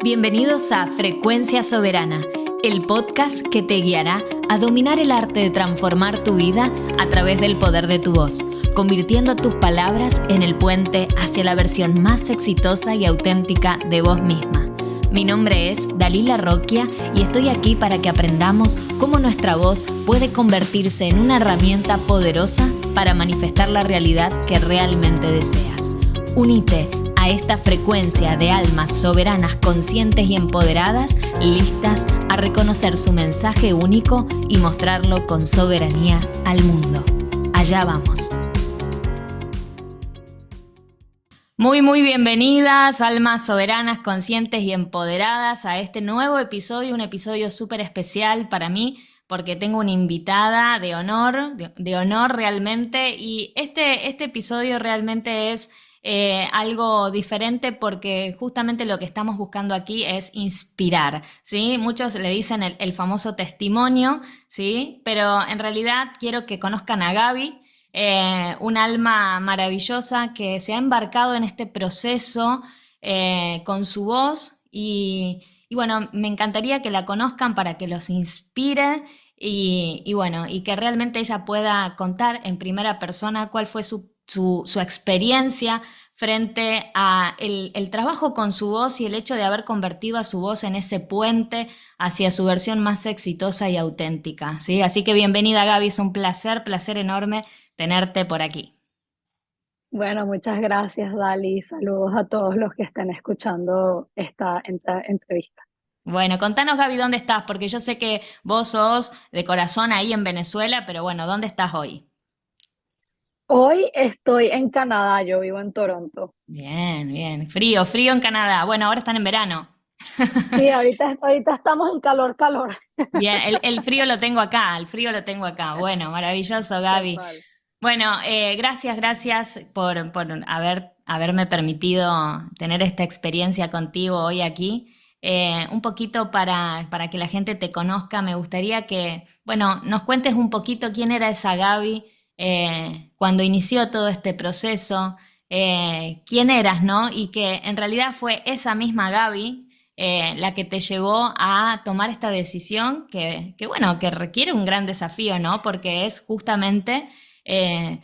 Bienvenidos a Frecuencia Soberana, el podcast que te guiará a dominar el arte de transformar tu vida a través del poder de tu voz, convirtiendo tus palabras en el puente hacia la versión más exitosa y auténtica de vos misma. Mi nombre es Dalila Roquia y estoy aquí para que aprendamos cómo nuestra voz puede convertirse en una herramienta poderosa para manifestar la realidad que realmente deseas. Unite a esta frecuencia de almas soberanas, conscientes y empoderadas, listas a reconocer su mensaje único y mostrarlo con soberanía al mundo. Allá vamos. Muy bienvenidas, almas soberanas, conscientes y empoderadas, a este nuevo episodio, un episodio súper especial para mí, porque tengo una invitada de honor realmente, y este episodio realmente es algo diferente porque justamente lo que estamos buscando aquí es inspirar, ¿sí? Muchos le dicen el famoso testimonio, ¿sí? Pero en realidad quiero que conozcan a Gaby, un alma maravillosa que se ha embarcado en este proceso con su voz y bueno, me encantaría que la conozcan para que los inspire y bueno, y que realmente ella pueda contar en primera persona cuál fue su experiencia frente a el trabajo con su voz y el hecho de haber convertido a su voz en ese puente hacia su versión más exitosa y auténtica, ¿sí? Así que bienvenida, Gaby, es un placer enorme tenerte por aquí. Bueno, muchas gracias, Dali. Saludos a todos los que estén escuchando esta entrevista. Bueno, contanos, Gaby, ¿dónde estás? Porque yo sé que vos sos de corazón ahí en Venezuela, pero bueno, ¿dónde estás hoy? Hoy estoy en Canadá, yo vivo en Toronto. Bien. Frío en Canadá. Bueno, ahora están en verano. Sí, ahorita estamos en calor. Bien, el frío lo tengo acá, el frío lo tengo acá. Bueno, maravilloso, Qué Gaby. mal. Bueno, gracias por haberme permitido tener esta experiencia contigo hoy aquí. Un poquito para que la gente te conozca, me gustaría que, bueno, nos cuentes un poquito quién era esa Gaby cuando inició todo este proceso, quién eras, ¿no? Y que en realidad fue esa misma Gaby la que te llevó a tomar esta decisión bueno, que requiere un gran desafío, ¿no? Porque es justamente eh,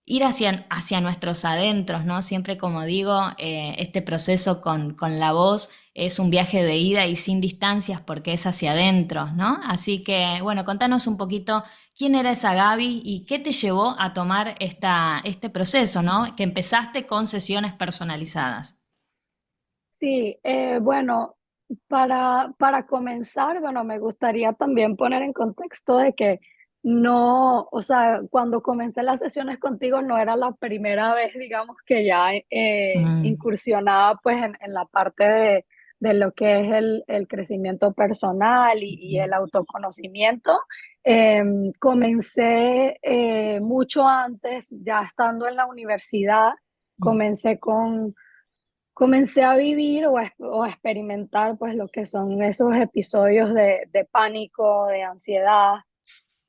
ir hacia nuestros adentros, ¿no? Siempre, como digo, este proceso con la voz es un viaje de ida y sin distancias porque es hacia adentro, ¿no? Así que, bueno, contanos un poquito quién era esa Gaby y qué te llevó a tomar este proceso, ¿no? Que empezaste con sesiones personalizadas. Sí, bueno, para comenzar, bueno, me gustaría también poner en contexto de que no, o sea, cuando comencé las sesiones contigo no era la primera vez, digamos, que ya Mm, incursionaba pues en la parte de lo que es el crecimiento personal y el autoconocimiento. Comencé mucho antes, ya estando en la universidad, mm. comencé con comencé a vivir o a experimentar pues lo que son esos episodios de pánico, de ansiedad,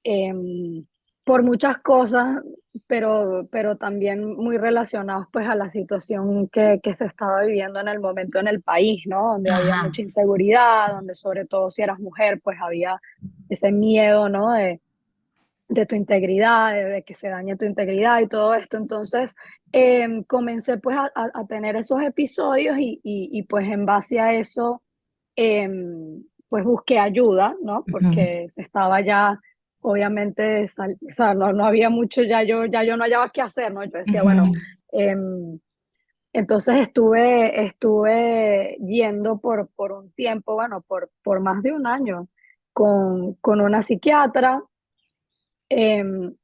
em, por muchas cosas, pero también muy relacionados pues a la situación que se estaba viviendo en el momento en el país, ¿no? Donde había Ajá. mucha inseguridad, donde sobre todo si eras mujer pues había ese miedo, ¿no? De tu integridad, de que se dañe tu integridad y todo esto. Entonces, comencé pues a tener esos episodios y pues en base a eso, pues busqué ayuda, ¿no? Ujú. Porque se estaba ya, obviamente, o sea, no había mucho, ya yo no hallaba qué hacer, ¿no? Yo decía, bueno, Ujú. entonces estuve yendo por un tiempo, bueno, por más de un año con una psiquiatra.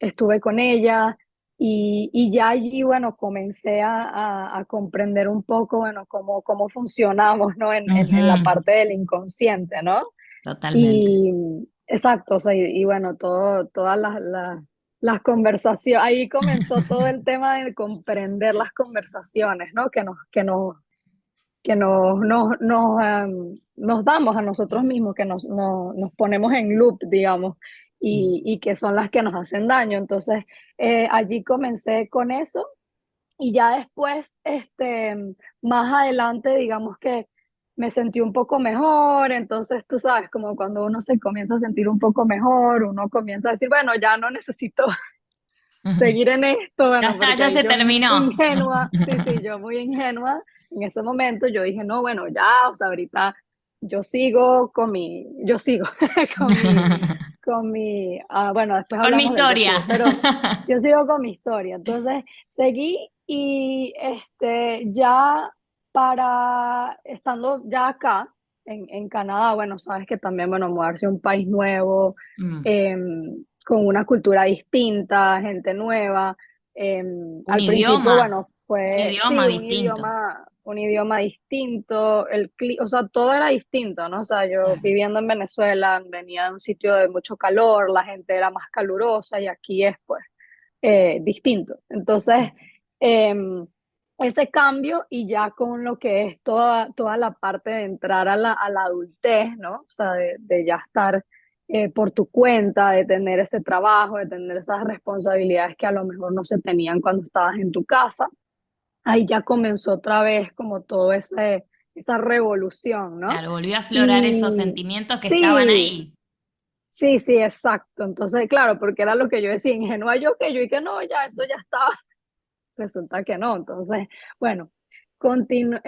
Estuve con ella y ya allí, bueno, comencé a comprender un poco, bueno, cómo funcionamos, ¿no? En la Ujú. parte del inconsciente, ¿no? Totalmente. Y exacto, o sea, y bueno, todas las conversaciones, ahí comenzó todo el tema de comprender las conversaciones, ¿no? Nos damos a nosotros mismos, que nos ponemos en loop, digamos, Sí. y que son las que nos hacen daño. Entonces, allí comencé con eso y ya después, más adelante, digamos que me sentí un poco mejor, entonces tú sabes, como cuando uno se comienza a sentir un poco mejor, uno comienza a decir, bueno, ya no necesito seguir en esto, Ya bueno, está, porque ya ahí se yo terminó. ingenua, sí, sí, yo muy ingenua, en ese momento yo dije, no, bueno, ya, o sea, ahorita yo sigo yo sigo con bueno, después Con mi hablamos del yo historia. sigo, pero yo sigo con mi historia, entonces seguí y ya estando ya acá, en Canadá, bueno, sabes que también, bueno, mudarse a un país nuevo, Mm. con una cultura distinta, gente nueva. Un Al principio, idioma, bueno, un fue, idioma sí, distinto. un idioma distinto, o sea, todo era distinto, ¿no? O sea, yo Claro. viviendo en Venezuela, venía de un sitio de mucho calor, la gente era más calurosa y aquí es, pues, distinto. Entonces, em, ese cambio y ya con lo que es toda la parte de entrar a la adultez, ¿no? O sea, de ya estar por tu cuenta, de tener ese trabajo, de tener esas responsabilidades que a lo mejor no se tenían cuando estabas en tu casa. Ahí ya comenzó otra vez como esa revolución, ¿no? Claro, volvió a aflorar esos Y sentimientos que estaban sí, ahí. sí, sí, exacto. Entonces, claro, porque era lo que yo decía, ingenua yo y que no, ya eso ya estaba. Resulta que no. Entonces, bueno, continué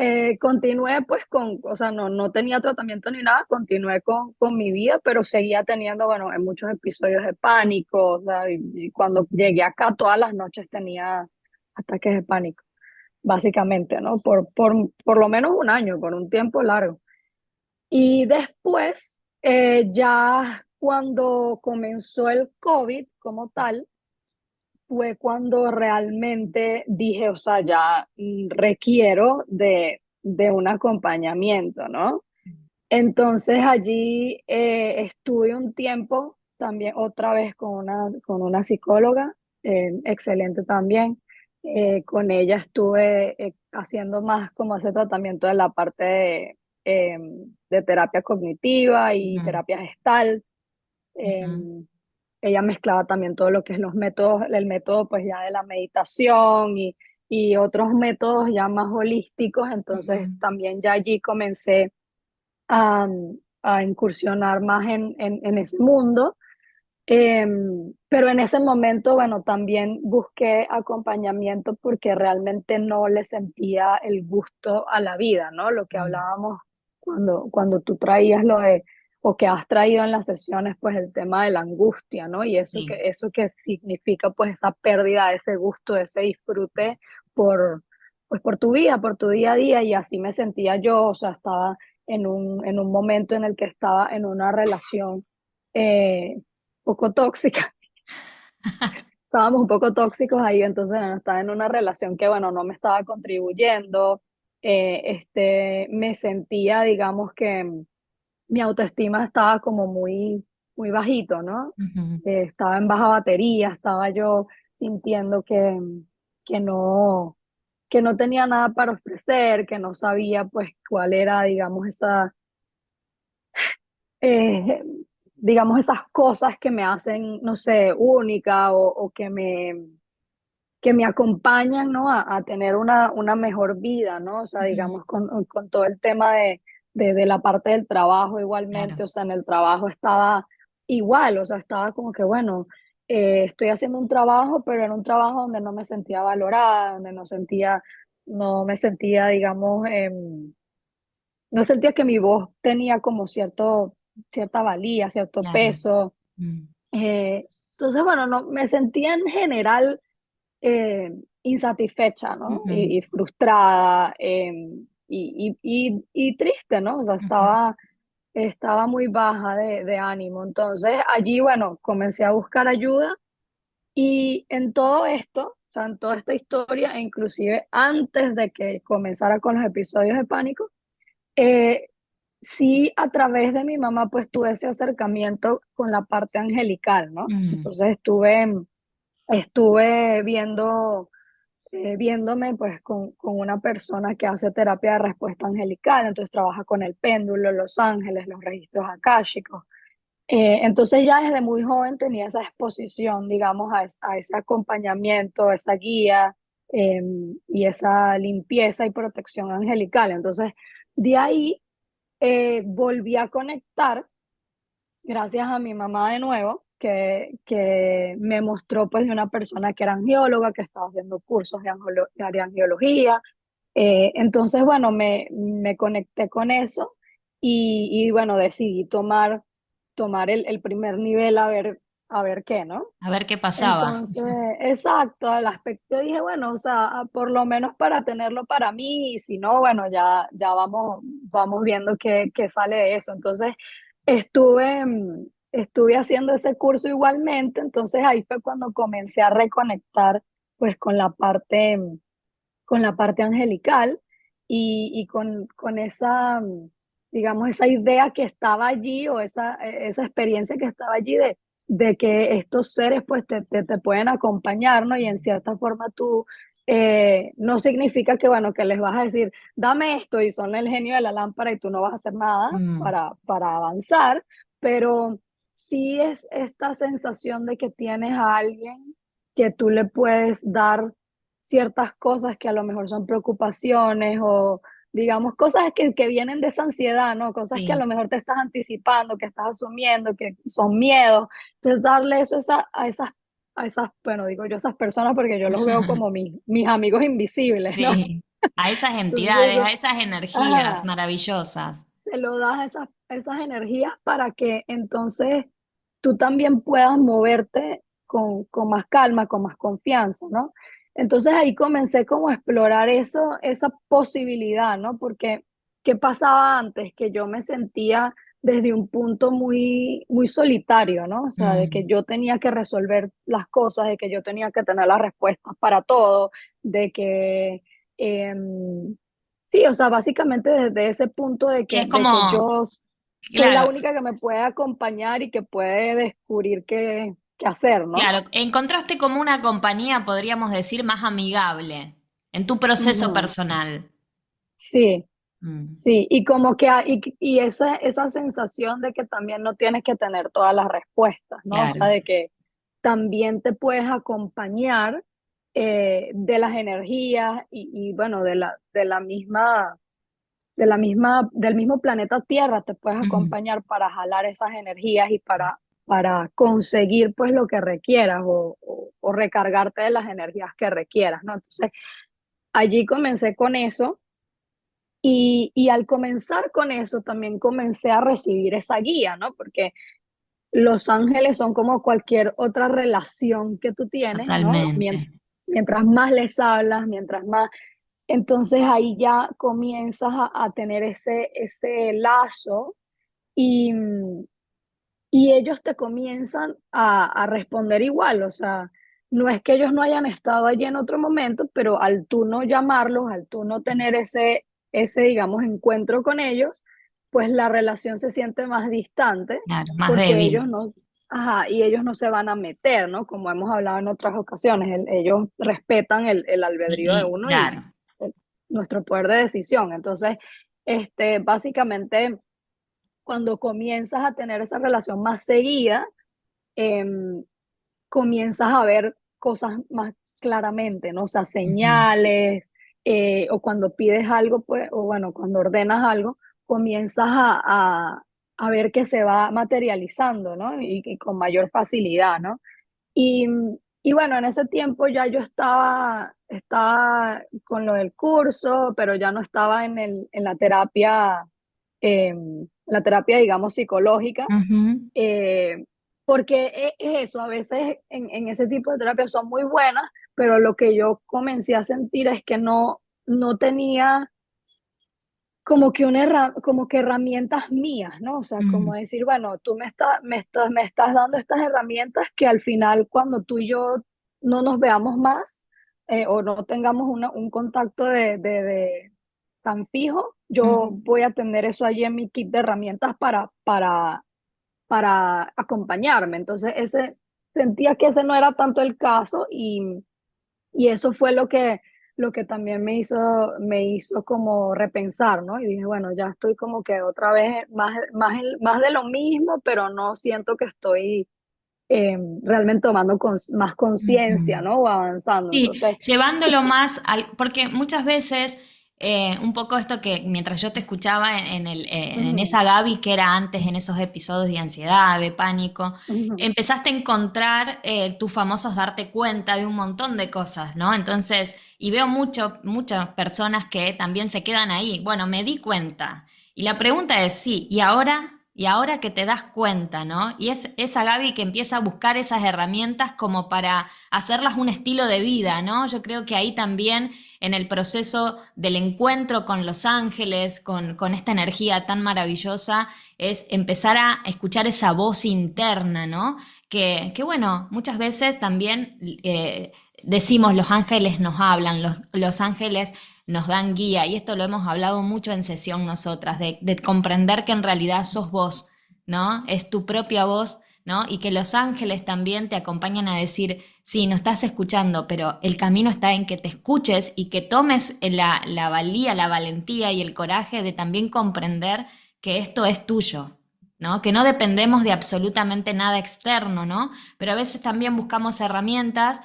pues o sea, no tenía tratamiento ni nada, continué con mi vida, pero seguía teniendo, bueno, en muchos episodios de pánico, o sea, y cuando llegué acá todas las noches tenía ataques de pánico, básicamente, ¿no? Por lo menos un año, por un tiempo largo. Y después, ya cuando comenzó el COVID como tal, fue cuando realmente dije, o sea, ya requiero de un acompañamiento, ¿no? Entonces allí estuve un tiempo también otra vez con una psicóloga, excelente también. Con ella estuve haciendo más como ese tratamiento de la parte de terapia cognitiva y Ujú, terapia gestal. ujú, Em, Ella mezclaba también todo lo que es los métodos, el método pues ya de la meditación y otros métodos ya más holísticos, entonces ujú, también ya allí comencé a, a incursionar más en ese mundo. Pero en ese momento, bueno, también busqué acompañamiento porque realmente no le sentía el gusto a la vida, ¿no? Lo que mm, hablábamos cuando tú traías o que has traído en las sesiones, pues el tema de la angustia, ¿no? Y sí. eso que significa, pues esa pérdida de ese gusto, de ese disfrute por, pues por tu vida, por tu día a día, y así me sentía yo, o sea, estaba en un momento en el que estaba en una relación. Poco tóxica, estábamos un poco tóxicos ahí, entonces bueno, estaba en una relación que, bueno, no me estaba contribuyendo, me sentía, digamos que mi autoestima estaba como muy bajito, ¿no? Ujú, Estaba en baja batería, estaba yo sintiendo que no, que no tenía nada para ofrecer, que no sabía pues cuál era, digamos, eh, digamos, esas cosas que me hacen, no sé, única o que me acompañan, ¿no? A tener una mejor vida, ¿no? O sea, ujú, digamos, con todo el tema de la parte del trabajo claro. igualmente, o sea, en el trabajo estaba igual, o sea, estaba como que, bueno, estoy haciendo un trabajo, pero era un trabajo donde no me sentía valorada, donde no me sentía, digamos, no sentía que mi voz tenía como cierta valía, cierto Claro. peso. Mm, Entonces, bueno, no, me sentía en general insatisfecha, ¿no? ujú, Y frustrada y triste, ¿no? O sea, ujú, estaba muy baja de ánimo. Entonces, allí, bueno, comencé a buscar ayuda y en todo esto, o sea, en toda esta historia, e inclusive antes de que comenzara con los episodios de pánico, eh, sí, a través de mi mamá, pues tuve ese acercamiento con la parte angelical, ¿no? mm, Entonces estuve viéndome pues con una persona que hace terapia de respuesta angelical, entonces trabaja con el péndulo, los ángeles, los registros akáshicos. Entonces ya desde muy joven tenía esa exposición, digamos, a ese acompañamiento, esa guía y esa limpieza y protección angelical. Entonces, de ahí volví a conectar gracias a mi mamá de nuevo, que me mostró pues de una persona que era angióloga, que estaba haciendo cursos de angiología. Entonces, bueno, me conecté con eso y bueno, decidí tomar el primer nivel a ver qué, ¿no? A ver qué pasaba. Entonces, exacto, al aspecto dije, bueno, o sea, por lo menos para tenerlo para mí, y si no, bueno, ya vamos viendo qué sale de eso. Entonces, estuve haciendo ese curso igualmente, entonces ahí fue cuando comencé a reconectar pues con la parte angelical y con esa, digamos, esa idea que estaba allí o esa experiencia que estaba allí de que estos seres pues te pueden acompañar, ¿no? Y en cierta forma tú, no significa que, bueno, que les vas a decir, dame esto y son el genio de la lámpara y tú no vas a hacer nada Mm. para avanzar, pero sí es esta sensación de que tienes a alguien que tú le puedes dar ciertas cosas que a lo mejor son preocupaciones o digamos cosas que vienen de esa ansiedad, ¿no? Cosas que a Sí. lo mejor te estás anticipando, que estás asumiendo, que son miedos. Entonces darle eso a esas, bueno, digo yo esas personas porque yo los veo como mis amigos invisibles, ¿no? Sí, a esas Entonces entidades, eso, a esas energías ajá, maravillosas. se lo das a esas energías para que entonces tú también puedas moverte con más calma, con más confianza, ¿no? Entonces ahí comencé como a explorar eso, esa posibilidad, ¿no? Porque, ¿qué pasaba antes? Que yo me sentía desde un punto muy solitario, ¿no? O sea, de que Mm. yo tenía que resolver las cosas, de que yo tenía que tener las respuestas para todo, de que, sí, o sea, básicamente desde ese punto Sí, es de que como, yo soy la claro, única que me puede acompañar y que puede descubrir qué hacer, ¿no? claro, encontraste como una compañía, podríamos decir, más amigable en tu proceso Ujú. personal. Sí, Mm. sí, y como que y esa sensación de que también no tienes que tener todas las respuestas, ¿no? O sea, Claro. de que también te puedes acompañar de las energías y bueno, del mismo planeta Tierra te puedes Ujú. acompañar para jalar esas energías y para conseguir pues lo que requieras o recargarte de las energías que requieras, ¿no? Entonces, allí comencé con eso y al comenzar con eso también comencé a recibir esa guía, ¿no? Porque los ángeles son como cualquier otra relación que tú tienes, ¿no? Totalmente. Mientras más les hablas, mientras más entonces ahí ya comienzas a tener ese lazo y, y ellos te comienzan a responder igual, o sea, no es que ellos no hayan estado allí en otro momento, pero al tú no llamarlos, al tú no tener digamos, encuentro con ellos, pues la relación se siente más distante Claro, más porque débil. ellos no, ajá, y ellos no se van a meter, ¿no? Como hemos hablado en otras ocasiones, ellos respetan el albedrío de uno y Claro. el- nuestro poder de decisión. Entonces, básicamente cuando comienzas a tener esa relación más seguida, em, comienzas a ver cosas más claramente, ¿no? O sea, Ujú. señales, o cuando pides algo, pues, o bueno, cuando ordenas algo, comienzas a ver que se va materializando, ¿no? Y con mayor facilidad, ¿no? Y, y bueno, en ese tiempo ya yo estaba con lo del curso, pero ya no estaba la terapia, digamos, psicológica, Ujú. eh, porque es eso, a veces en ese tipo de terapias son muy buenas, pero lo que yo comencé a sentir es que no tenía como que herramientas mías, ¿no? O sea, como Mm. decir, bueno, tú me estás dando estas herramientas que al final cuando tú y yo no nos veamos más o no tengamos un contacto de tan fijo, yo Mm. voy a tener eso allí en mi kit de herramientas para acompañarme. Entonces, sentía que ese no era tanto el caso y eso fue lo que también me hizo como repensar, ¿no? Y dije, bueno, ya estoy como que otra vez más de lo mismo, pero no siento que estoy realmente tomando más conciencia, Ujú. ¿no? O avanzando. Sí, Entonces, llevándolo más al, porque muchas veces un poco esto que mientras yo te escuchaba en Ujú, esa Gaby que era antes, en esos episodios de ansiedad, de pánico, ujú, empezaste a encontrar tus famosos darte cuenta de un montón de cosas, ¿no? Entonces, y veo muchas personas que también se quedan ahí. Bueno, me di cuenta. Y la pregunta es, sí, ¿y ahora? Y ahora que te das cuenta, ¿no? Y es esa Gaby que empieza a buscar esas herramientas como para hacerlas un estilo de vida, ¿no? Yo creo que ahí también en el proceso del encuentro con los ángeles, con esta energía tan maravillosa, es empezar a escuchar esa voz interna, ¿no? Que bueno, muchas veces también decimos los ángeles nos hablan, los ángeles nos dan guía, y esto lo hemos hablado mucho en sesión nosotras, de comprender que en realidad sos vos, ¿no? Es tu propia voz, ¿no? Y que los ángeles también te acompañan a decir, sí, no estás escuchando, pero el camino está en que te escuches y que tomes la valía, la valentía y el coraje de también comprender que esto es tuyo, ¿no? Que no dependemos de absolutamente nada externo, ¿no? Pero a veces también buscamos herramientas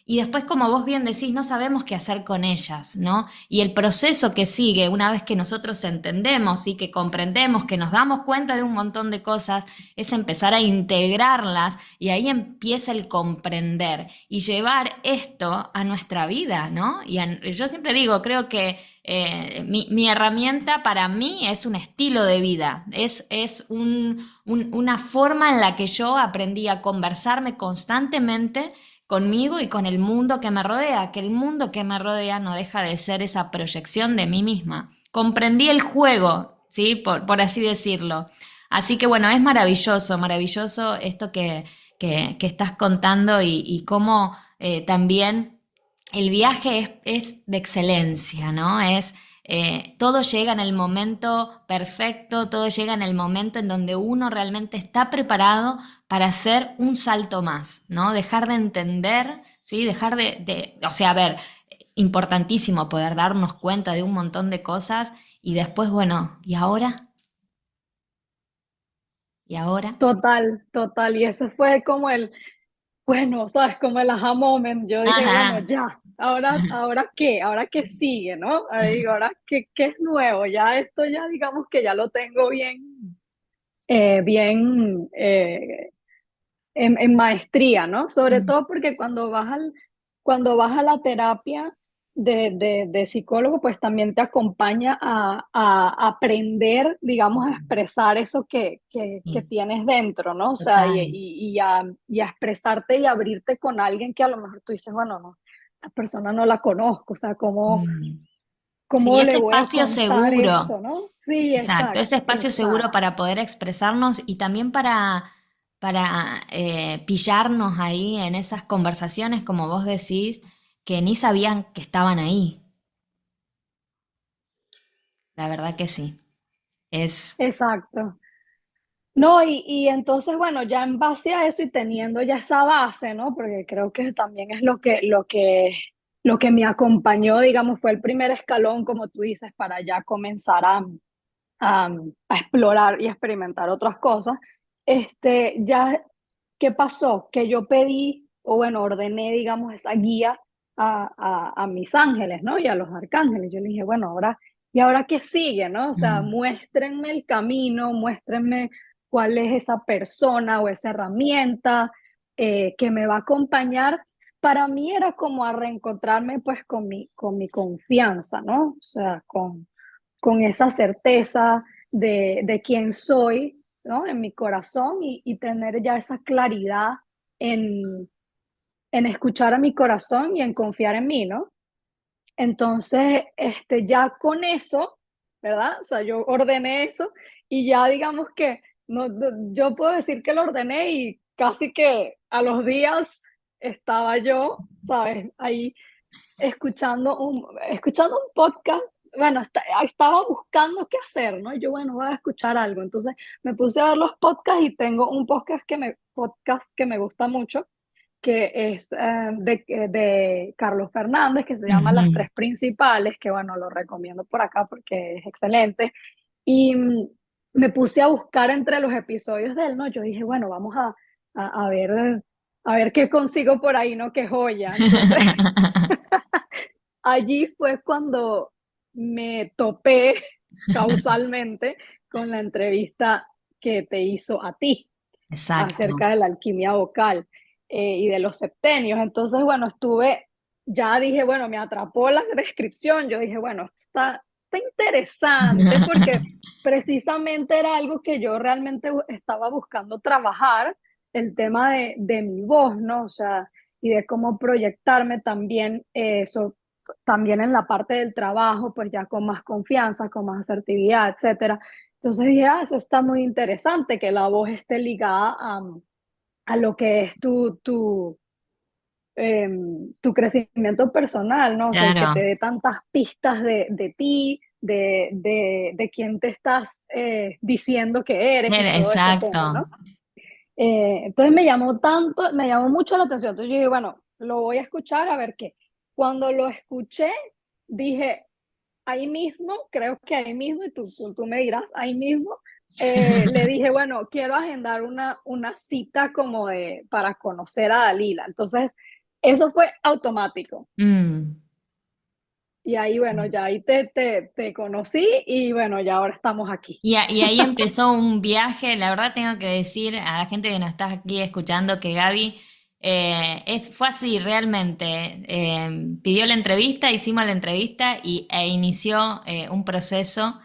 y después, como vos bien decís, no sabemos qué hacer con ellas, ¿no? Y el proceso que sigue, una vez que nosotros entendemos y que comprendemos, que nos damos cuenta de un montón de cosas, es empezar a integrarlas y ahí empieza el comprender y llevar esto a nuestra vida, ¿no? Yo siempre digo, creo que mi herramienta para mí es un estilo de vida, es una forma en la que yo aprendí a conversarme constantemente conmigo y con el mundo que me rodea, que el mundo que me rodea no deja de ser esa proyección de mí misma. Comprendí el juego, ¿sí? Por así decirlo. Así que bueno, es maravilloso, maravilloso esto que estás contando y cómo también el viaje es de excelencia, ¿no? Todo llega en el momento perfecto, todo llega en el momento en donde uno realmente está preparado para hacer un salto más, ¿no? Dejar de entender, ¿sí? Dejar o sea, a ver, importantísimo poder darnos cuenta de un montón de cosas y después, bueno, ¿y ahora? ¿Y ahora? total, total. Y eso fue como bueno, sabes, como el aha moment. Yo dije, bueno, Ajá. ya, ahora qué, ahora qué sigue, ¿no? Ahora digo, ahora qué es nuevo, ya esto ya digamos que ya lo tengo bien en maestría, ¿no? Sobre todo porque cuando vas a la terapia de psicólogo, pues también te acompaña a aprender, digamos, a expresar eso que Sí, tienes dentro, ¿no? O sea, total. y a expresarte y abrirte con alguien que a lo mejor tú dices, bueno, no, esta persona no la conozco, o sea, Mm. Sí, ¿cómo le ese voy a espacio contar seguro. esto, no? Sí, Exacto, ese exacto, espacio seguro exacto. para poder expresarnos y también para pillarnos ahí en esas conversaciones, como vos decís, que ni sabían que estaban ahí. La verdad que sí. Es. Exacto. No, y entonces, bueno, ya en base a eso y teniendo ya esa base, ¿no? Porque creo que también es lo que me acompañó, digamos, fue el primer escalón, como tú dices, para ya comenzar a, a explorar y experimentar otras cosas. Ya, ¿qué pasó? Que yo pedí, o bueno, ordené, digamos, esa guía a mis ángeles, ¿no? Y a los arcángeles. Yo le dije, bueno, ahora, ¿y ahora qué sigue, no? O sea, Mm, muéstrenme el camino, muéstrenme cuál es esa persona o esa herramienta que me va a acompañar. Para mí era como a reencontrarme pues con mi confianza, ¿no? O sea, con esa certeza de quién soy, ¿no? En mi corazón y tener ya esa claridad en, en escuchar a mi corazón y en confiar en mí, ¿no? Entonces, ya con eso, ¿verdad? O sea, yo ordené eso y ya digamos que yo puedo decir que lo ordené y casi que a los días estaba yo, ¿sabes? Ahí escuchando un podcast. Bueno, estaba buscando qué hacer, ¿no? Yo, bueno, voy a escuchar algo. Entonces me puse a ver los podcasts y tengo un podcast que me gusta mucho, que es de Carlos Fernández, que se llama Las ujú. Tres Principales, que bueno, lo recomiendo por acá porque es excelente. Y me puse a buscar entre los episodios de él, ¿no? Yo dije, bueno, vamos a ver qué consigo por ahí, ¿no? Qué joya. Entonces, allí fue cuando me topé causalmente con la entrevista que te hizo a ti Exacto. acerca de la alquimia vocal y de los septenios. Entonces, bueno, ya dije, bueno, me atrapó la descripción. Yo dije, bueno, esto está interesante porque precisamente era algo que yo realmente estaba buscando trabajar, el tema de mi voz, ¿no? O sea, y de cómo proyectarme también, también en la parte del trabajo, pues ya con más confianza, con más asertividad, etcétera. Entonces dije, eso está muy interesante, que la voz esté ligada a lo que es tu crecimiento personal, ¿no? O sea, y que te Claro, dé tantas pistas de ti, de quién te estás diciendo que eres y todo ese tema, exacto. ¿no? Entonces me llamó mucho la atención. Entonces yo dije, bueno, lo voy a escuchar a ver qué. Cuando lo escuché, dije, ahí mismo, creo que ahí mismo, y tú me dirás, ahí mismo, le dije, bueno, quiero agendar una cita como para conocer a Dalila. Entonces, eso fue automático. Mm. Y ahí, bueno, ya ahí te conocí y bueno, ya ahora estamos aquí. Y ahí empezó un viaje, la verdad tengo que decir a la gente que nos está aquí escuchando que Gaby fue así realmente. Pidió la entrevista, hicimos la entrevista e inició un proceso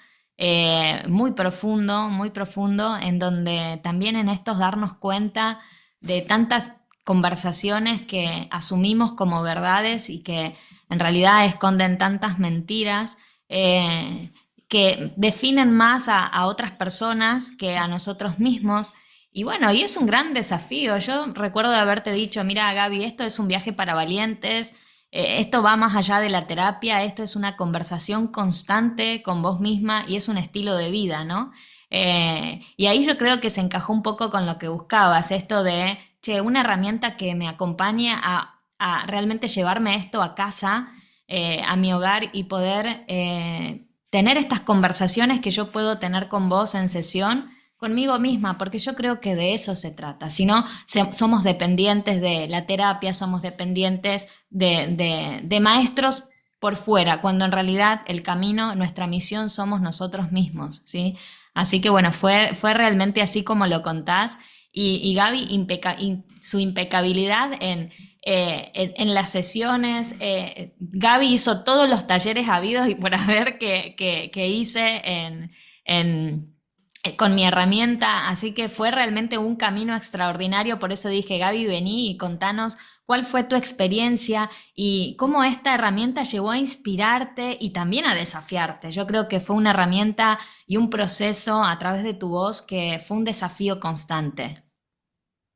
muy profundo, en donde también en estos darnos cuenta de tantas conversaciones que asumimos como verdades y que en realidad esconden tantas mentiras. Que definen más a otras personas que a nosotros mismos. Y bueno, y es un gran desafío. Yo recuerdo de haberte dicho, mira, Gaby, esto es un viaje para valientes, esto va más allá de la terapia, esto es una conversación constante con vos misma y es un estilo de vida, ¿no? Y ahí yo creo que se encajó un poco con lo que buscabas, esto de, che, una herramienta que me acompañe a realmente llevarme esto a casa, a mi hogar y poder tener estas conversaciones que yo puedo tener con vos en sesión conmigo misma, porque yo creo que de eso se trata. Si no, somos dependientes de la terapia, somos dependientes de maestros por fuera, cuando en realidad el camino, nuestra misión somos nosotros mismos, ¿sí? Así que bueno, fue realmente así como lo contás. Y Gaby, su impecabilidad en las sesiones. Gaby hizo todos los talleres habidos y por haber que hice con mi herramienta, así que fue realmente un camino extraordinario. Por eso dije, Gaby, vení y contanos cuál fue tu experiencia y cómo esta herramienta llegó a inspirarte y también a desafiarte. Yo creo que fue una herramienta y un proceso a través de tu voz que fue un desafío constante.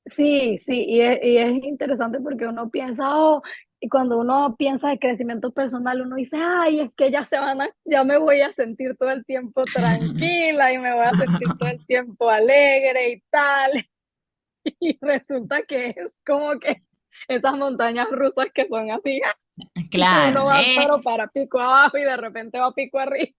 Sí, sí, y es interesante porque uno piensa, oh, y cuando uno piensa de crecimiento personal, uno dice, ay, es que ya me voy a sentir todo el tiempo tranquila y me voy a sentir todo el tiempo alegre y tal. Y resulta que es como que esas montañas rusas que son así, Claro, uno va pero para pico abajo y de repente va pico arriba.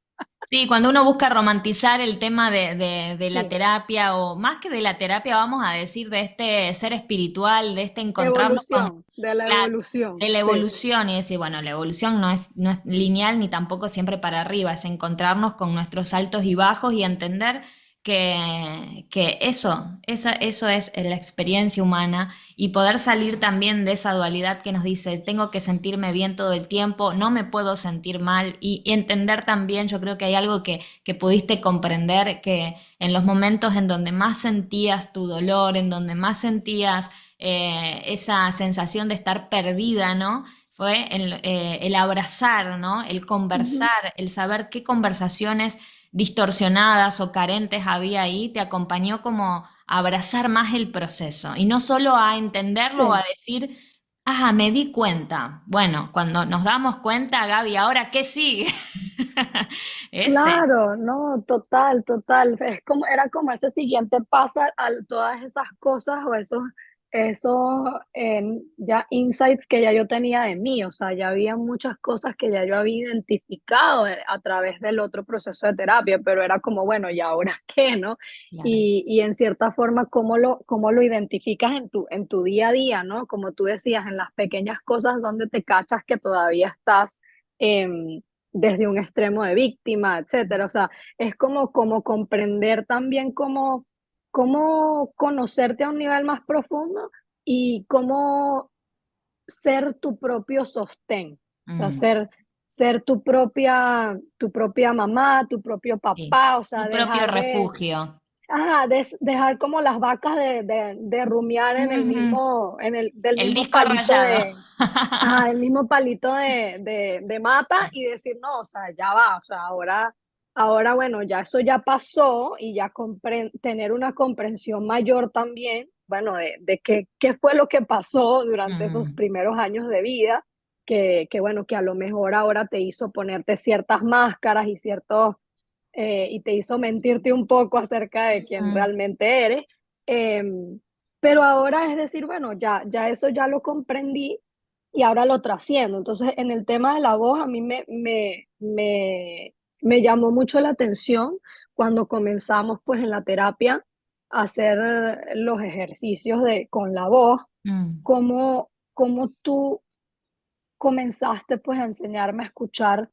sí, cuando uno busca romantizar el tema de la Sí, terapia, o más que de la terapia, vamos a decir, de este ser espiritual, de este encontrarnos con de la la, evolución, de la sí. evolución, y decir, bueno, la evolución no es lineal ni tampoco siempre para arriba, es encontrarnos con nuestros altos y bajos y entender que eso es la experiencia humana y poder salir también de esa dualidad que nos dice, tengo que sentirme bien todo el tiempo, no me puedo sentir mal y entender también, yo creo que hay algo que pudiste comprender, que en los momentos en donde más sentías tu dolor, en donde más sentías esa sensación de estar perdida, ¿no? Fue el abrazar, ¿no? El Ujú. conversar, el saber qué conversaciones distorsionadas o carentes había ahí, te acompañó como a abrazar más el proceso y no solo a entenderlo o a Sí. decir, ah, me di cuenta. Bueno, cuando nos damos cuenta, Gaby, ¿ahora qué sigue? Ese. Claro, no, total, total. Era como ese siguiente paso a todas esas cosas o esos ya insights que ya yo tenía de mí. O sea, ya había muchas cosas que ya yo había identificado a través del otro proceso de terapia, pero era como, bueno, ¿y ahora qué, no? Claro. Y en cierta forma, cómo lo identificas en tu día a día, ¿no? Como tú decías, en las pequeñas cosas donde te cachas que todavía estás. em, desde un extremo de víctima, etcétera. O sea, es como comprender también cómo conocerte a un nivel más profundo y cómo ser tu propio sostén, o sea, Mm, ser tu propia mamá, tu propio sí. papá, o sea, Tu propio dejar de, refugio. ajá, dejar como las vacas de rumiar en el Ujú. mismo, del El mismo disco palito rayado. ajá, el mismo palito de mata y decir, no, o sea, ya va, o sea, ahora bueno, ya eso ya pasó y ya tener una comprensión mayor también, bueno, de qué fue lo que pasó durante esos Mm, primeros años de vida, bueno, que a lo mejor ahora te hizo ponerte ciertas máscaras y y te hizo mentirte un poco acerca de quién mm, realmente eres. Pero ahora es decir, bueno, ya eso ya lo comprendí y ahora lo trasciendo. Entonces, en el tema de la voz, a mí me llamó mucho la atención cuando comenzamos pues en la terapia a hacer los ejercicios con la voz, mm, cómo tú comenzaste pues a enseñarme a escuchar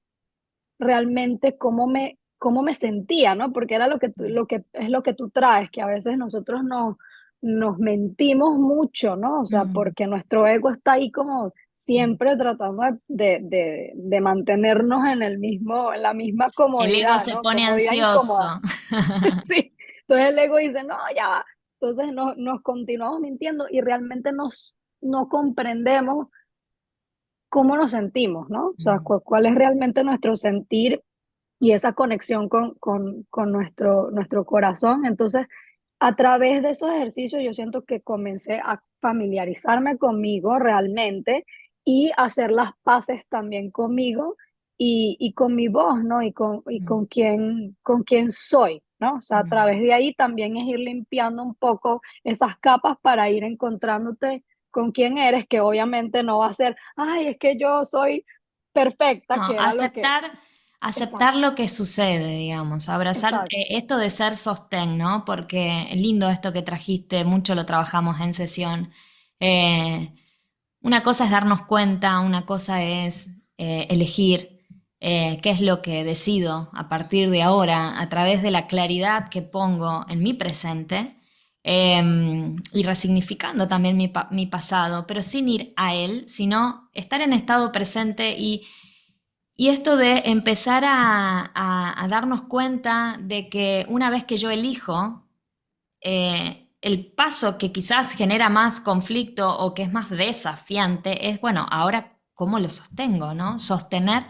realmente cómo me sentía, ¿no? Porque era mm, lo que es lo que tú traes, que a veces nosotros nos mentimos mucho, ¿no? O sea, mm. porque nuestro ego está ahí como siempre tratando de mantenernos en en la misma El ego comodidad, se ¿no? pone Comodidad incómoda. ansioso. Sí. Entonces el ego dice, no, ya va. Entonces nos continuamos mintiendo y realmente no comprendemos cómo nos sentimos, ¿no? O sea, Mm, cuál es realmente nuestro sentir y esa conexión con nuestro corazón. Entonces, a través de esos ejercicios, yo siento que comencé a familiarizarme conmigo realmente y hacer las paces también conmigo y con mi voz, ¿no? Y mm, con quién soy, ¿no? O sea, a mm. través de ahí también es ir limpiando un poco esas capas para ir encontrándote con quién eres, que obviamente no va a ser, ay, es que yo soy perfecta, No, que era lo que, aceptar exacto, lo que sucede, digamos, abrazar exacto. esto de ser sostén, ¿no? Porque lindo esto que trajiste, mucho lo trabajamos en sesión. Eh, una cosa es darnos cuenta, una cosa es elegir qué es lo que decido a partir de ahora, a través de la claridad que pongo en mi presente y resignificando también mi pasado, pero sin ir a él, sino estar en estado presente y esto de empezar a darnos cuenta de que una vez que yo elijo, el paso que quizás genera más conflicto o que es más desafiante es, bueno, ahora cómo lo sostengo, ¿no? Sostener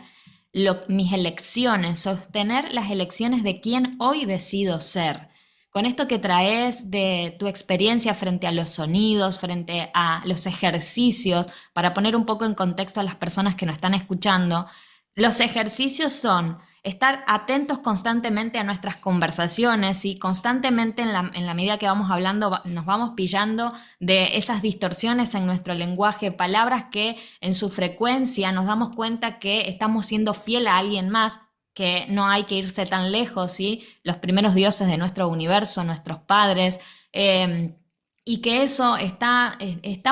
mis elecciones, sostener las elecciones de quién hoy decido ser. Con esto que traes de tu experiencia frente a los sonidos, frente a los ejercicios, para poner un poco en contexto a las personas que nos están escuchando, los ejercicios son estar atentos constantemente a nuestras conversaciones y constantemente en la medida que vamos hablando nos vamos pillando de esas distorsiones en nuestro lenguaje, palabras que en su frecuencia nos damos cuenta que estamos siendo fiel a alguien más, que no hay que irse tan lejos, ¿sí? Los primeros dioses de nuestro universo, nuestros padres. Y que eso está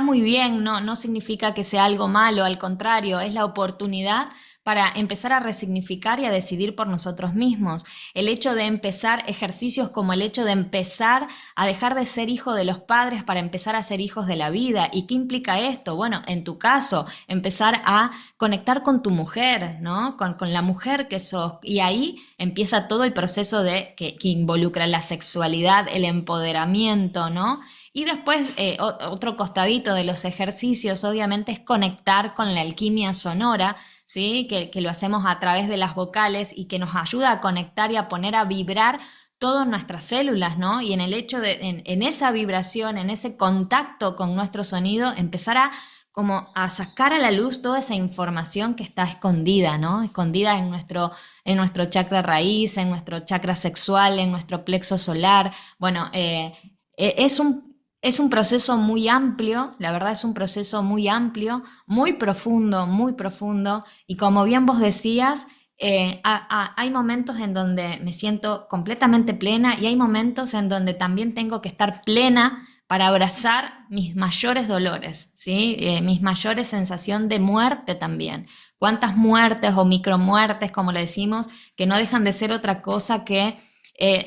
muy bien, no significa que sea algo malo, al contrario, es la oportunidad para empezar a resignificar y a decidir por nosotros mismos. El hecho de empezar ejercicios como el hecho de empezar a dejar de ser hijo de los padres para empezar a ser hijos de la vida. ¿Y qué implica esto? Bueno, en tu caso, empezar a conectar con tu mujer, ¿no? Con la mujer que sos. Y ahí empieza todo el proceso que involucra la sexualidad, el empoderamiento, ¿no? Y después, otro costadito de los ejercicios, obviamente, es conectar con la alquimia sonora, ¿sí? Que lo hacemos a través de las vocales y que nos ayuda a conectar y a poner a vibrar todas nuestras células, ¿no? Y en el hecho en esa vibración, en ese contacto con nuestro sonido, empezar a como a sacar a la luz toda esa información que está escondida, ¿no? Escondida en nuestro chakra raíz, en nuestro chakra sexual, en nuestro plexo solar. Bueno, es un proceso muy amplio, la verdad es un proceso muy amplio, muy profundo, y como bien vos decías, hay momentos en donde me siento completamente plena y hay momentos en donde también tengo que estar plena para abrazar mis mayores dolores, ¿sí? Mis mayores sensación de muerte también, cuántas muertes o micromuertes, como le decimos, que no dejan de ser otra cosa que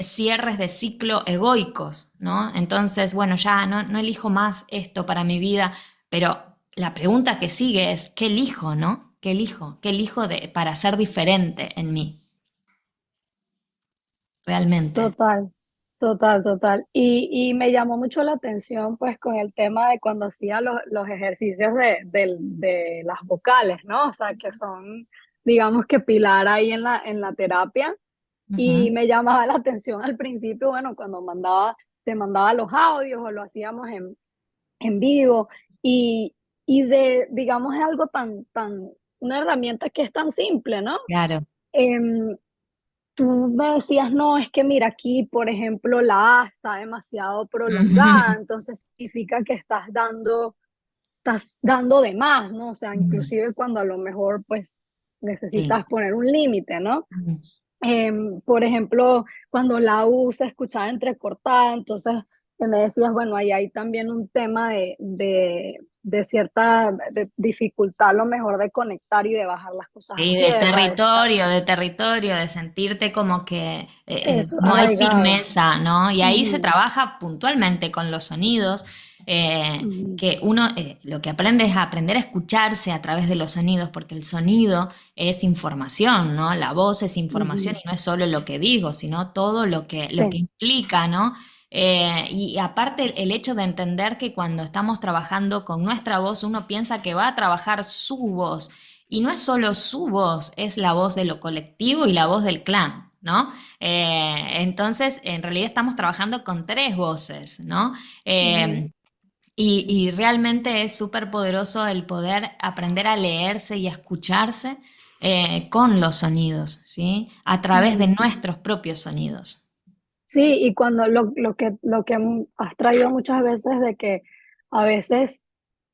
cierres de ciclo egoicos, ¿no? Entonces, bueno, ya no elijo más esto para mi vida, pero la pregunta que sigue es, ¿qué elijo, no? ¿Qué elijo? ¿Qué elijo para ser diferente en mí, realmente? Total, total. Y me llamó mucho la atención pues con el tema de cuando hacía los ejercicios de las vocales, ¿no? O sea, que son, digamos que pilar ahí en la terapia. Y Ujú. me llamaba la atención al principio, bueno, cuando te mandaba los audios o lo hacíamos en vivo. Y, digamos, es algo una herramienta que es tan simple, ¿no? Claro. Em, Tú me decías, no, es que mira aquí, por ejemplo, la A está demasiado prolongada, entonces significa que estás dando de más, ¿no? O sea, Ujú. inclusive cuando a lo mejor pues Sí. necesitas poner un límite, ¿no? Ujú. Por ejemplo, cuando la U se escuchaba entrecortada, entonces me decías, bueno, ahí hay también un tema de cierta dificultad, a lo mejor de conectar y de bajar las cosas a Sí, tierra, de estar de territorio, de sentirte como que eso, no hay arraigado. firmeza, ¿no? Y ahí se Ujú, trabaja puntualmente con los sonidos, ujú, que uno lo que aprende es a aprender a escucharse a través de los sonidos, porque el sonido es información, ¿no? La voz es información ujú. y no es solo lo que digo, sino todo lo que Sí, implica, ¿no? Y aparte el hecho de entender que cuando estamos trabajando con nuestra voz, uno piensa que va a trabajar su voz. Y no es solo su voz, es la voz de lo colectivo y la voz del clan, ¿no? Entonces, en realidad estamos trabajando con tres voces, ¿no? ujú, Eh, y realmente es súper poderoso el poder aprender a leerse y a escucharse con los sonidos, ¿sí? A través de ujú. nuestros propios sonidos. Sí, y cuando lo que has traído muchas veces de que a veces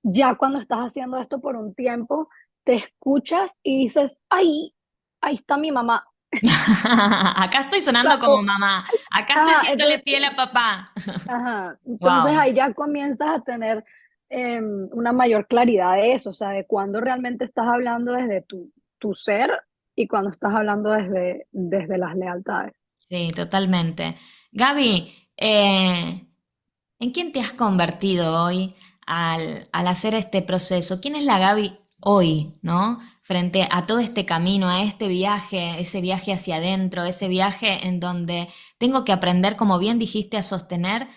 ya cuando estás haciendo esto por un tiempo, te escuchas y dices, ay, ahí está mi mamá. Acá estoy O sea, sonando como mamá, acá estoy siéndole entonces, fiel a papá. ajá, entonces Wow. ahí ya comienzas a tener una mayor claridad de eso, o sea, de cuándo realmente estás hablando desde tu ser y cuando estás hablando desde las lealtades. Sí, totalmente. Gaby, ¿en quién te has convertido hoy al hacer este proceso? ¿Quién es la Gaby hoy, ¿no? Frente a todo este camino, a este viaje, ese viaje hacia adentro, ese viaje en donde tengo que aprender, como bien dijiste, a sostener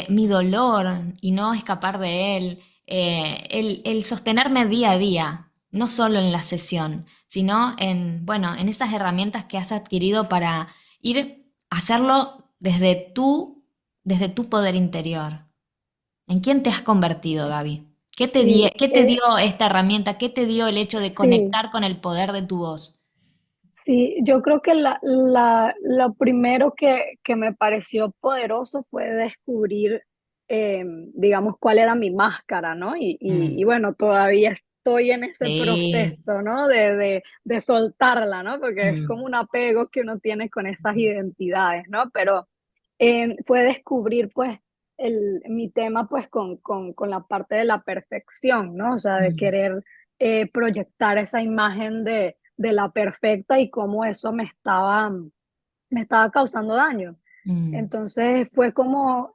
mi dolor y no escapar de él, el sostenerme día a día, no solo en la sesión, sino en, bueno, en esas herramientas que has adquirido para ir a hacerlo desde tu poder interior. ¿En quién te has convertido, Gaby? Sí, ¿Qué te dio esta herramienta? ¿Qué te dio el hecho de sí. conectar con el poder de tu voz? Sí, yo creo que lo primero que me pareció poderoso fue descubrir, digamos, cuál era mi máscara, ¿no? Y Mm, bueno, todavía estoy en ese sí. proceso, ¿no? De soltarla, ¿no? Porque es Mm, como un apego que uno tiene con esas identidades, ¿no? Pero fue descubrir, pues, mi tema, pues, con la parte de la perfección, ¿no? O sea, de mm, querer proyectar esa imagen de la perfecta y cómo eso me estaba causando daño. mm, Entonces fue como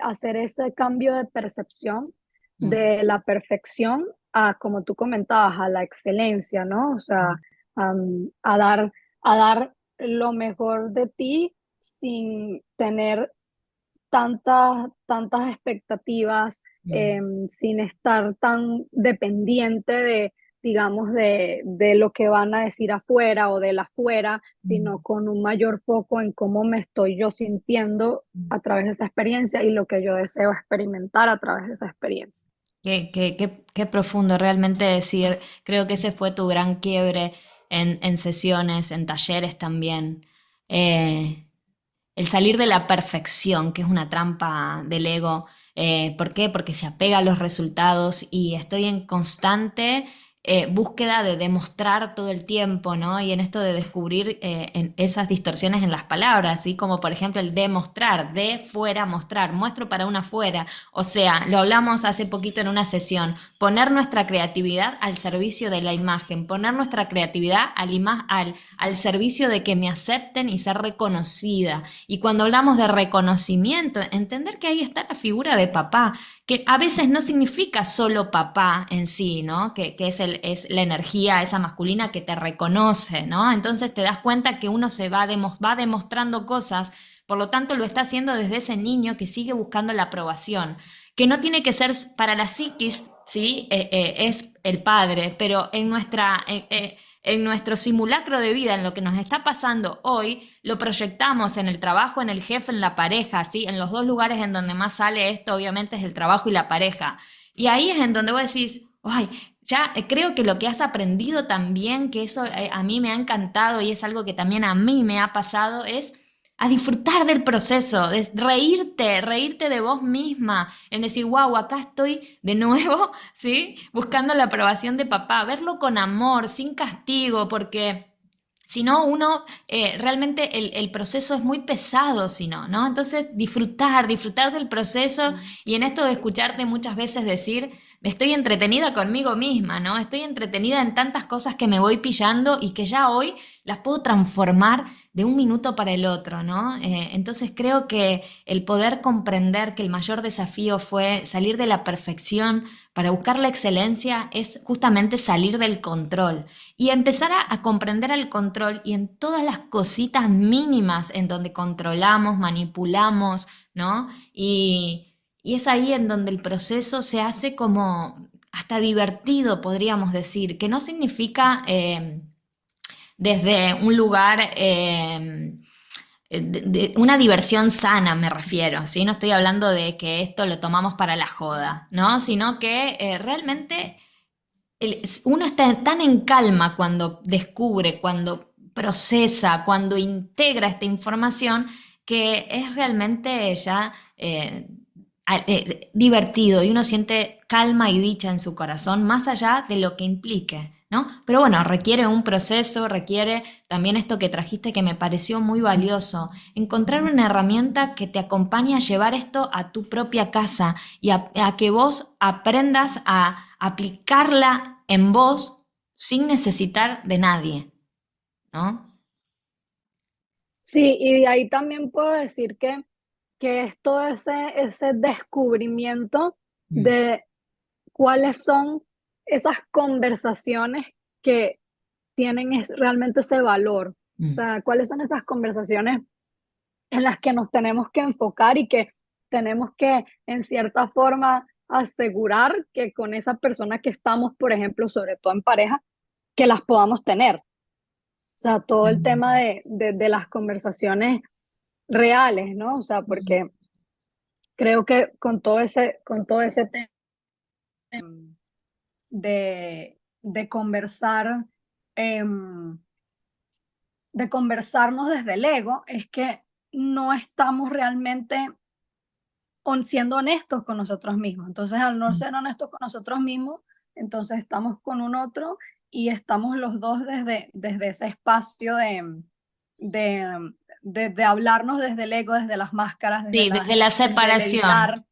hacer ese cambio de percepción mm, de la perfección a, como tú comentabas, a la excelencia, ¿no? O sea, a a dar lo mejor de ti sin tener tantas expectativas, mm, sin estar tan dependiente digamos, de lo que van a decir afuera o del afuera, sino mm, con un mayor foco en cómo me estoy yo sintiendo mm. a través de esa experiencia y lo que yo deseo experimentar a través de esa experiencia. Qué profundo realmente decir, creo que ese fue tu gran quiebre en sesiones, en talleres también. Eh, el salir de la perfección, que es una trampa del ego. ¿Por qué? Porque se apega a los resultados y estoy en constante búsqueda de demostrar todo el tiempo, ¿no? Y en esto de descubrir en esas distorsiones en las palabras, ¿sí? Como por ejemplo el demostrar, de fuera mostrar, muestro para una fuera. O sea, lo hablamos hace poquito en una sesión, poner nuestra creatividad al servicio de la imagen, poner nuestra creatividad al servicio de que me acepten y ser reconocida. Y cuando hablamos de reconocimiento, entender que ahí está la figura de papá, que a veces no significa solo papá en sí, ¿no? Que es la energía esa masculina que te reconoce, ¿no? Entonces te das cuenta que uno va demostrando cosas, por lo tanto lo está haciendo desde ese niño que sigue buscando la aprobación, que no tiene que ser para la psiquis, ¿sí? Es el padre, pero en nuestro simulacro de vida, en lo que nos está pasando hoy, lo proyectamos en el trabajo, en el jefe, en la pareja, ¿sí? En los dos lugares en donde más sale esto, obviamente, es el trabajo y la pareja. Y ahí es en donde vos decís, ay, ya creo que lo que has aprendido también, que eso a mí me ha encantado y es algo que también a mí me ha pasado, es a disfrutar del proceso, de reírte de vos misma, en decir, wow, acá estoy de nuevo, ¿sí? Buscando la aprobación de papá, verlo con amor, sin castigo, porque si no, uno realmente el proceso es muy pesado, si no, ¿no? Entonces, disfrutar del proceso y en esto de escucharte muchas veces decir, estoy entretenida conmigo misma, ¿no? Estoy entretenida en tantas cosas que me voy pillando y que ya hoy las puedo transformar de un minuto para el otro, ¿no? Entonces creo que el poder comprender que el mayor desafío fue salir de la perfección para buscar la excelencia es justamente salir del control y empezar a comprender el control y en todas las cositas mínimas en donde controlamos, manipulamos, ¿no? Y es ahí en donde el proceso se hace como hasta divertido, podríamos decir, que no significa desde un lugar de una diversión sana, me refiero, ¿sí? No estoy hablando de que esto lo tomamos para la joda, ¿no? Sino que realmente uno está tan en calma cuando descubre, cuando procesa, cuando integra esta información, que es realmente ya divertido y uno siente calma y dicha en su corazón, más allá de lo que implique, ¿no? Pero bueno, requiere un proceso, requiere también esto que trajiste que me pareció muy valioso, encontrar una herramienta que te acompañe a llevar esto a tu propia casa y a que vos aprendas a aplicarla en vos sin necesitar de nadie, ¿no? Sí, y de ahí también puedo decir que es todo ese descubrimiento Mm, de cuáles son esas conversaciones que tienen realmente ese valor. O mm. sea, cuáles son esas conversaciones en las que nos tenemos que enfocar y que tenemos que, en cierta forma, asegurar que con esa persona que estamos, por ejemplo, sobre todo en pareja, que las podamos tener. O sea, todo el tema de las conversaciones reales, ¿no? O sea, porque creo que con todo ese tema de conversar, em, de conversarnos desde el ego, es que no estamos realmente siendo honestos con nosotros mismos. Entonces, al no ser honestos con nosotros mismos, entonces estamos con un otro y estamos los dos desde ese espacio de, de hablarnos desde el ego, desde las máscaras, Sí, desde la desde el separación. evitar.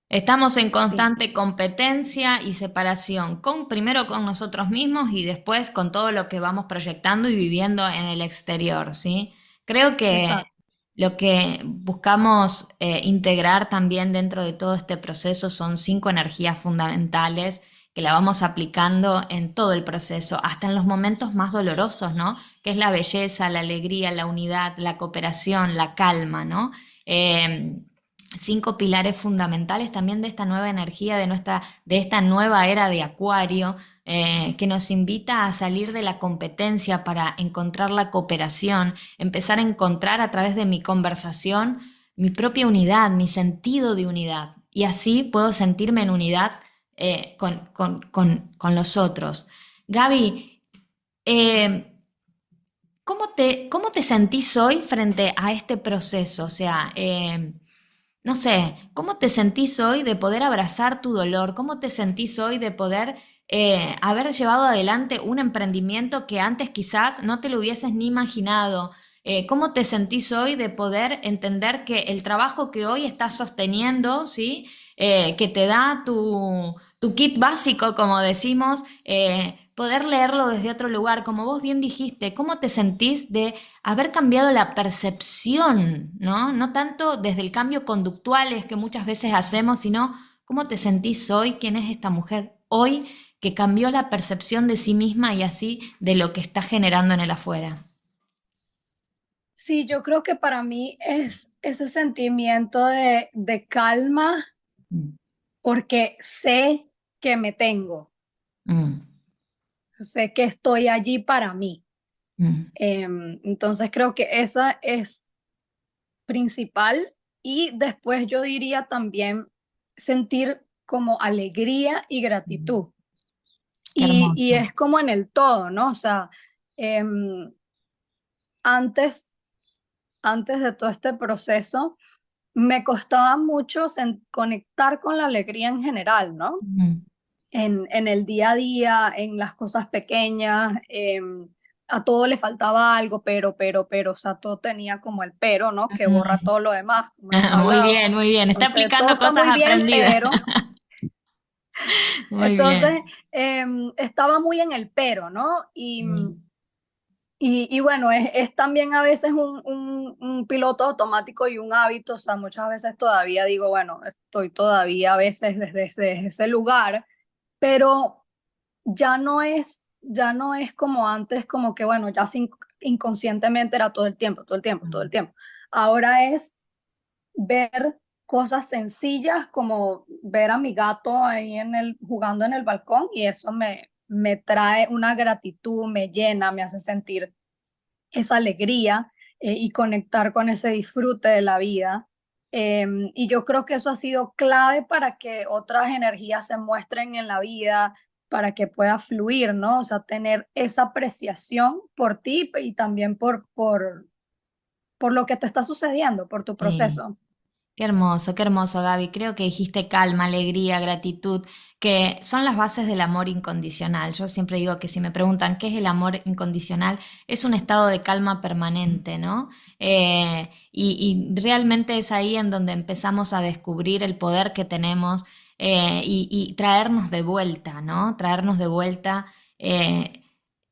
Estamos en Sí, constante competencia y separación, primero con nosotros mismos y después con todo lo que vamos proyectando y viviendo en el exterior, ¿sí? Creo que exacto. lo que buscamos integrar también dentro de todo este proceso son 5 energías fundamentales que la vamos aplicando en todo el proceso, hasta en los momentos más dolorosos, ¿no? Que es la belleza, la alegría, la unidad, la cooperación, la calma, ¿no? Eh, 5 pilares fundamentales también de esta nueva energía, de esta nueva era de Acuario, que nos invita a salir de la competencia para encontrar la cooperación, empezar a encontrar a través de mi conversación mi propia unidad, mi sentido de unidad. Y así puedo sentirme en unidad con los otros. Gaby, eh, cómo te sentís hoy frente a este proceso? O sea, no sé, ¿cómo te sentís hoy de poder abrazar tu dolor? ¿Cómo te sentís hoy de poder haber llevado adelante un emprendimiento que antes quizás no te lo hubieses ni imaginado? ¿Cómo te sentís hoy de poder entender que el trabajo que hoy estás sosteniendo, ¿sí? Que te da tu kit básico, como decimos, poder leerlo desde otro lugar, como vos bien dijiste, ¿cómo te sentís de haber cambiado la percepción, ¿no? No tanto desde el cambio conductuales que muchas veces hacemos, sino cómo te sentís hoy, quién es esta mujer hoy que cambió la percepción de sí misma y así de lo que está generando en el afuera. Sí, yo creo que para mí es ese sentimiento de calma Mm, porque sé que me tengo, mm, sé que estoy allí para mí. mm, Entonces creo que esa es principal y después yo diría también sentir como alegría y mm. gratitud. Qué Y hermoso. es como en el todo, ¿no? O sea, em, antes, antes de todo este proceso, me costaba mucho conectar con la alegría en general, ¿no? Mm, En el día a día, en las cosas pequeñas, a todo le faltaba algo, pero, o sea, todo tenía como el pero, ¿no? Que borra mm. todo lo demás, como hemos Muy hablado. bien, muy bien. Está Entonces, todo aplicando está cosas muy bien, aprendidas. pero, Muy entonces, bien. estaba muy en el pero, ¿no? Mm, Y bueno, es también a veces un piloto automático y un hábito, o sea, muchas veces todavía digo, bueno, estoy todavía a veces desde ese lugar, pero ya no es como antes, como que bueno, ya inconscientemente era todo el tiempo, todo el tiempo, todo el mm, tiempo. Ahora es ver cosas sencillas como ver a mi gato ahí jugando en el balcón y eso me trae una gratitud, me llena, me hace sentir esa alegría y conectar con ese disfrute de la vida. Y yo creo que eso ha sido clave para que otras energías se muestren en la vida, para que pueda fluir, ¿no? O sea, tener esa apreciación por ti y también por lo que te está sucediendo, por tu sí. proceso. Qué hermoso, Gaby. Creo que dijiste calma, alegría, gratitud, que son las bases del amor incondicional. Yo siempre digo que si me preguntan qué es el amor incondicional, es un estado de calma permanente, ¿no? Y realmente es ahí en donde empezamos a descubrir el poder que tenemos y traernos de vuelta, ¿no? Traernos de vuelta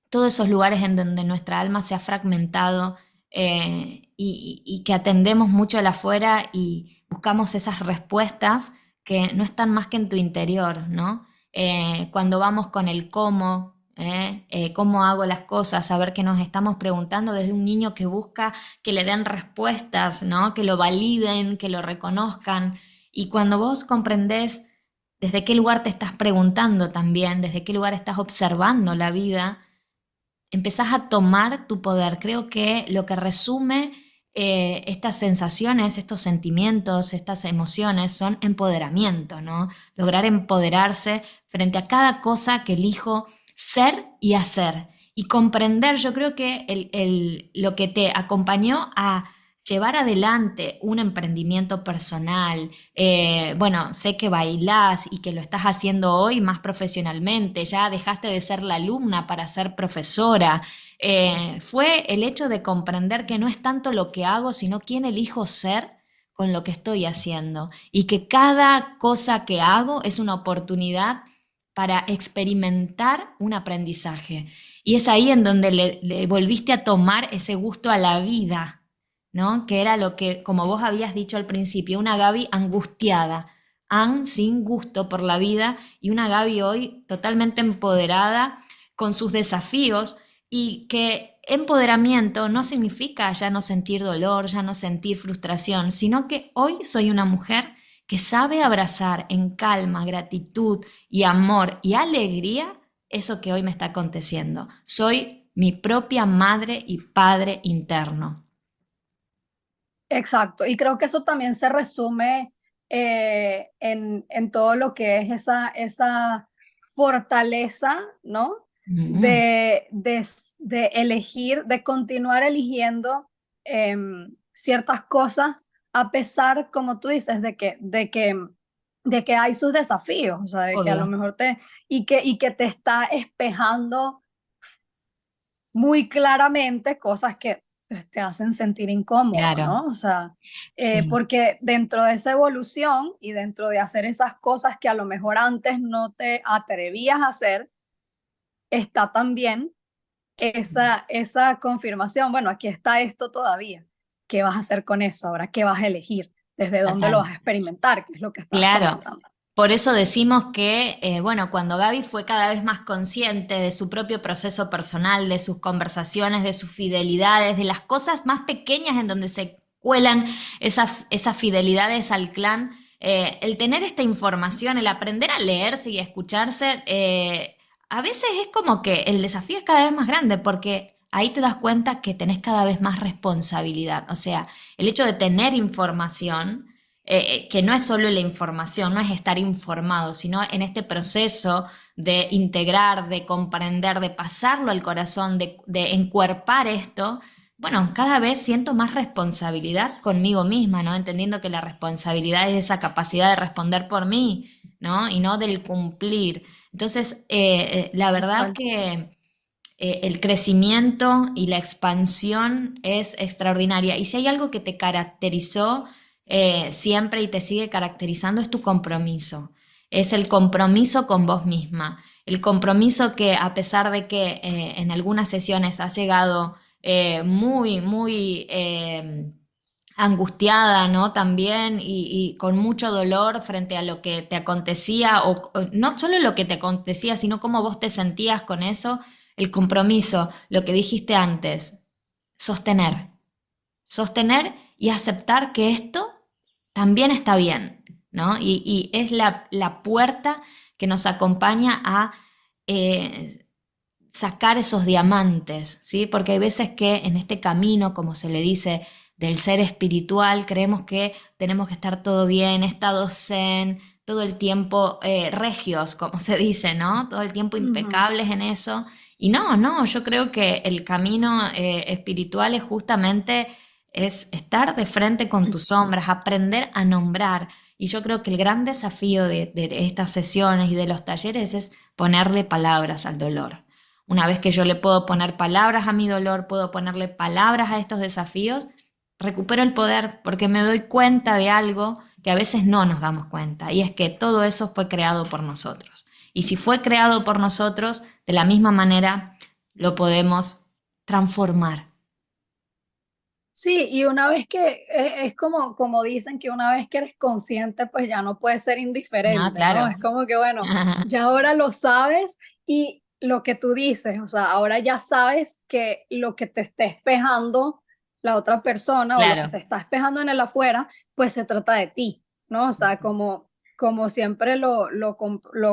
todos esos lugares en donde nuestra alma se ha fragmentado y que atendemos mucho al afuera y buscamos esas respuestas que no están más que en tu interior, ¿no? Cuando vamos con el cómo hago las cosas, saber que nos estamos preguntando desde un niño que busca que le den respuestas, ¿no? Que lo validen, que lo reconozcan. Y cuando vos comprendés desde qué lugar te estás preguntando también, desde qué lugar estás observando la vida, empezás a tomar tu poder. Creo que lo que resume estas sensaciones, estos sentimientos, estas emociones son empoderamiento, ¿no? Lograr empoderarse frente a cada cosa que elijo ser y hacer. Y comprender, yo creo que lo que te acompañó a llevar adelante un emprendimiento personal, bueno, sé que bailás y que lo estás haciendo hoy más profesionalmente, ya dejaste de ser la alumna para ser profesora. Fue el hecho de comprender que no es tanto lo que hago, sino quién elijo ser con lo que estoy haciendo y que cada cosa que hago es una oportunidad para experimentar un aprendizaje. Y es ahí en donde le volviste a tomar ese gusto a la vida, ¿no? Que era lo que, como vos habías dicho al principio, una Gaby angustiada, sin gusto por la vida, y una Gaby hoy totalmente empoderada con sus desafíos y que empoderamiento no significa ya no sentir dolor, ya no sentir frustración, sino que hoy soy una mujer que sabe abrazar en calma, gratitud y amor y alegría eso que hoy me está aconteciendo. Soy mi propia madre y padre interno. Exacto, y creo que eso también se resume en todo lo que es esa fortaleza, ¿no? Mm, De elegir, de continuar eligiendo ciertas cosas a pesar, como tú dices, de que hay sus desafíos, o sea, de que a lo Obvio, mejor y que te está espejando muy claramente cosas que te hacen sentir incómodo, claro, ¿no? O sea, sí. porque dentro de esa evolución y dentro de hacer esas cosas que a lo mejor antes no te atrevías a hacer, está también esa confirmación. Bueno, aquí está esto todavía. ¿Qué vas a hacer con eso ahora? ¿Qué vas a elegir? ¿Desde dónde lo Total. vas a experimentar? ¿Qué es lo que estabas Claro. comentando? Por eso decimos que, bueno, cuando Gaby fue cada vez más consciente de su propio proceso personal, de sus conversaciones, de sus fidelidades, de las cosas más pequeñas en donde se cuelan esas fidelidades al clan, el tener esta información, el aprender a leerse y a escucharse, a veces es como que el desafío es cada vez más grande porque ahí te das cuenta que tenés cada vez más responsabilidad. O sea, el hecho de tener información que no es solo la información, no es estar informado, sino en este proceso de integrar, de comprender, de pasarlo al corazón, de encuerpar esto. Bueno, cada vez siento más responsabilidad conmigo misma, ¿no? Entendiendo que la responsabilidad es esa capacidad de responder por mí, ¿no? Y no del cumplir. Entonces, la verdad Total. que el crecimiento y la expansión es extraordinaria. Y si hay algo que te caracterizó siempre y te sigue caracterizando, es tu compromiso. Es el compromiso con vos misma. El compromiso que a pesar de que en algunas sesiones has llegado muy angustiada, ¿no? También y con mucho dolor frente a lo que te acontecía, o no solo lo que te acontecía, sino cómo vos te sentías con eso, el compromiso, lo que dijiste antes, sostener, sostener y aceptar que esto también está bien, ¿no? Y es la puerta que nos acompaña a eh, sacar esos diamantes, ¿sí? Porque hay veces que en este camino, como se le dice, del ser espiritual, creemos que tenemos que estar todo bien, estado zen, todo el tiempo regios, como se dice, ¿no? Todo el tiempo Ujú. impecables en eso. Y no, no, yo creo que el camino espiritual es justamente es estar de frente con tus sombras, aprender a nombrar. Y yo creo que el gran desafío de estas sesiones y de los talleres es ponerle palabras al dolor. Una vez que yo le puedo poner palabras a mi dolor, puedo ponerle palabras a estos desafíos, recupero el poder porque me doy cuenta de algo que a veces no nos damos cuenta, y es que todo eso fue creado por nosotros. Y si fue creado por nosotros, de la misma manera lo podemos transformar. Sí, y una vez que es como dicen que una vez que eres consciente, pues ya no puedes ser No, indiferente, ¿no? claro. Es como que, bueno, ya ahora lo sabes y lo que tú dices, o sea, ahora ya sabes que lo que te esté espejando la otra persona o lo que Claro. se está espejando en el afuera, pues se trata de ti, ¿no? O sea, como siempre lo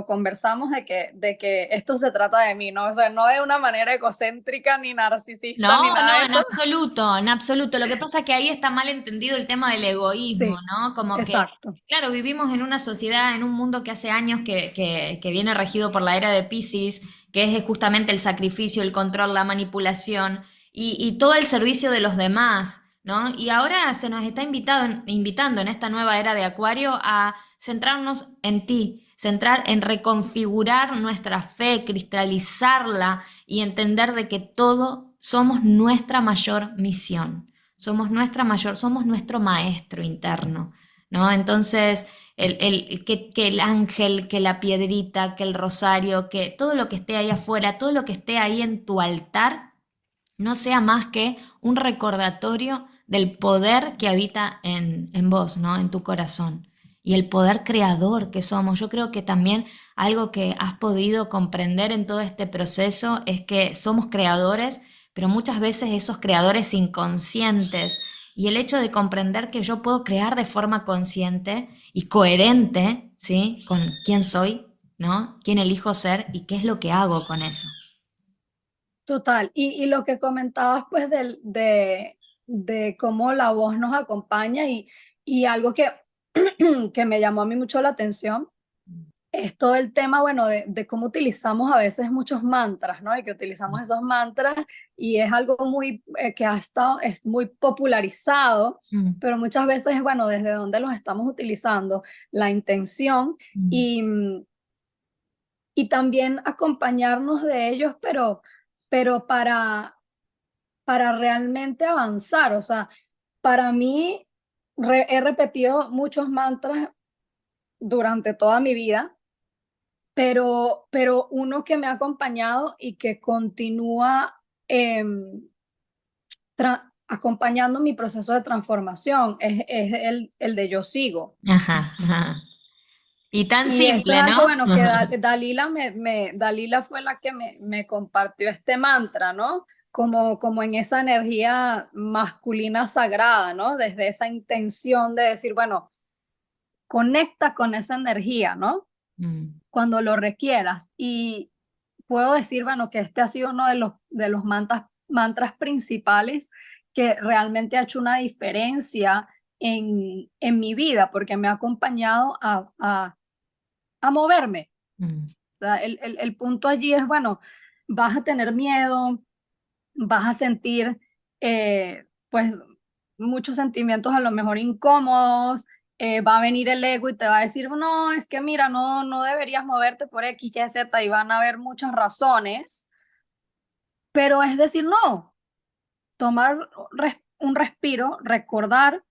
conversamos de que esto se trata de mí, ¿no? O sea, no de una manera egocéntrica ni narcisista ni No, nada no, de en eso. absoluto, en absoluto. Lo que pasa es que ahí está mal entendido el tema del egoísmo, Sí, ¿no? Como que, exacto. claro, vivimos en una sociedad, en un mundo que hace años que viene regido por la era de Piscis, que es justamente el sacrificio, el control, la manipulación y todo el servicio de los demás, ¿no? Y ahora se nos está invitando en esta nueva era de Acuario a centrarnos en ti, centrar en reconfigurar nuestra fe, cristalizarla y entender de que todo somos nuestra mayor misión, somos nuestro maestro interno, ¿no? Entonces, que el ángel, que la piedrita, que el rosario, que todo lo que esté ahí afuera, todo lo que esté ahí en tu altar, no sea más que un recordatorio del poder que habita en vos, ¿no? En tu corazón. Y el poder creador que somos. Yo creo que también algo que has podido comprender en todo este proceso es que somos creadores, pero muchas veces esos creadores inconscientes. Y el hecho de comprender que yo puedo crear de forma consciente y coherente, ¿sí? Con quién soy, ¿no? Quién elijo ser y qué es lo que hago con eso. Total. Y lo que comentabas, pues, de cómo la voz nos acompaña y algo que, que me llamó a mí mucho la atención es todo el tema, bueno, de cómo utilizamos a veces muchos mantras, ¿no? Y que utilizamos esos mantras y es algo muy, que ha estado, es muy popularizado, Mm, pero muchas veces, bueno, desde dónde los estamos utilizando, la intención mm, y, y también acompañarnos de ellos, pero para realmente avanzar. O sea, para mí, he repetido muchos mantras durante toda mi vida, pero uno que me ha acompañado y que continúa acompañando mi proceso de transformación es el de yo sigo. ajá, ajá. Y tan Y esto es simple, algo, ¿no? bueno, que Dalila, Dalila fue la que me compartió este mantra, ¿no? Como en esa energía masculina sagrada, ¿no? Desde esa intención de decir, bueno, conecta con esa energía, ¿no? Mm, Cuando lo requieras. Y puedo decir, bueno, que este ha sido uno de los mantras principales que realmente ha hecho una diferencia en mi vida, porque me ha acompañado a moverme. mm, O sea, el punto allí es, bueno, vas a tener miedo, vas a sentir, pues, muchos sentimientos a lo mejor incómodos, va a venir el ego y te va a decir, no, es que mira, no deberías moverte por X, Y, Z, y van a haber muchas razones, pero es decir, no, tomar un respiro, recordar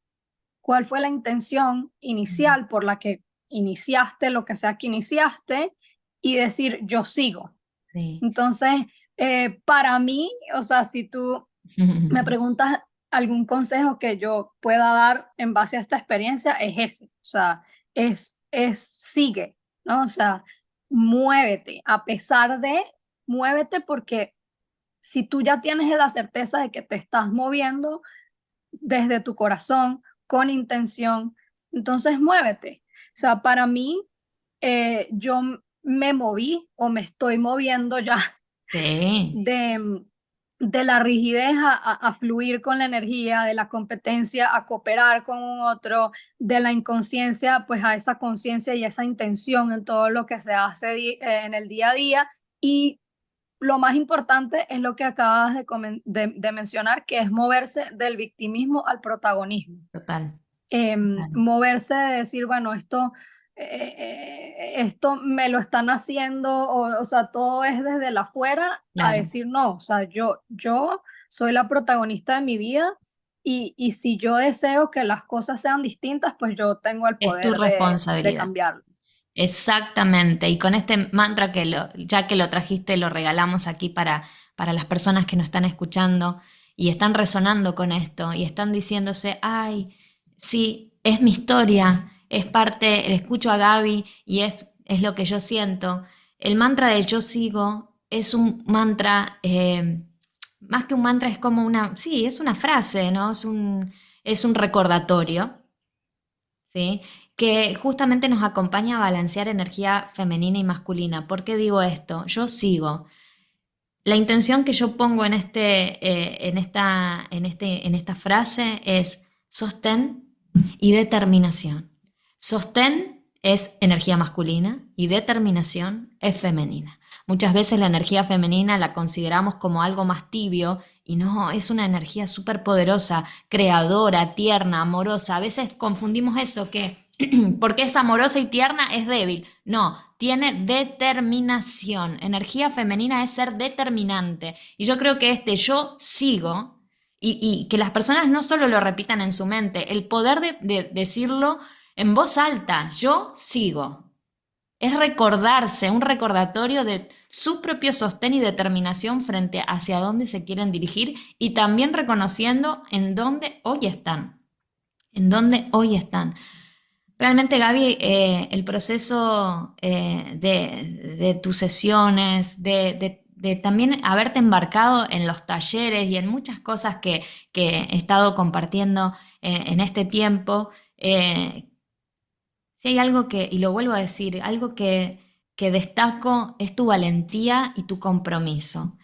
cuál fue la intención mm. inicial por la que iniciaste lo que sea que iniciaste y decir, yo sigo. Sí. Entonces, para mí, o sea, si tú me preguntas algún consejo que yo pueda dar en base a esta experiencia, es ese, o sea, es sigue, ¿no? O sea, muévete, a pesar de, muévete porque si tú ya tienes la certeza de que te estás moviendo desde tu corazón, con intención, entonces muévete. O sea, para mí, yo me moví o me estoy moviendo ya Sí, de, de la rigidez a fluir con la energía, de la competencia a cooperar con un otro, de la inconsciencia pues a esa conciencia y esa intención en todo lo que se hace en el día a día. Y lo más importante es lo que acabas de mencionar, que es moverse del victimismo al protagonismo. total, total. Moverse de decir, bueno, esto me lo están haciendo, o sea, todo es desde el afuera, a Claro, decir, no, o sea, yo soy la protagonista de mi vida y si yo deseo que las cosas sean distintas, pues yo tengo el es tu poder de responsabilidad. cambiarlo. Exactamente. Y con este mantra ya que lo trajiste, lo regalamos aquí para las personas que nos están escuchando y están resonando con esto y están diciéndose, ay, sí, es mi historia, es parte, le escucho a Gaby y es lo que yo siento. El mantra de yo sigo es un mantra, más que un mantra, es como sí, es una frase, ¿no? Es un recordatorio. ¿Sí? Que justamente nos acompaña a balancear energía femenina y masculina. ¿Por qué digo esto? Yo sigo. La intención que yo pongo en esta frase es sostén y determinación. Sostén es energía masculina y determinación es femenina. Muchas veces la energía femenina la consideramos como algo más tibio y no, es una energía súper poderosa, creadora, tierna, amorosa. A veces confundimos eso, que porque es amorosa y tierna es débil. No, tiene determinación. Energía femenina es ser determinante. Y yo creo que yo sigo, y que las personas no solo lo repitan en su mente, el poder de decirlo en voz alta, yo sigo. Es recordarse, un recordatorio de su propio sostén y determinación frente hacia dónde se quieren dirigir y también reconociendo en dónde hoy están. En dónde hoy están. Realmente, Gaby, el proceso de tus sesiones, de también haberte embarcado en los talleres y en muchas cosas que he estado compartiendo en este tiempo, si hay algo y lo vuelvo a decir, algo que destaco es tu valentía y tu compromiso.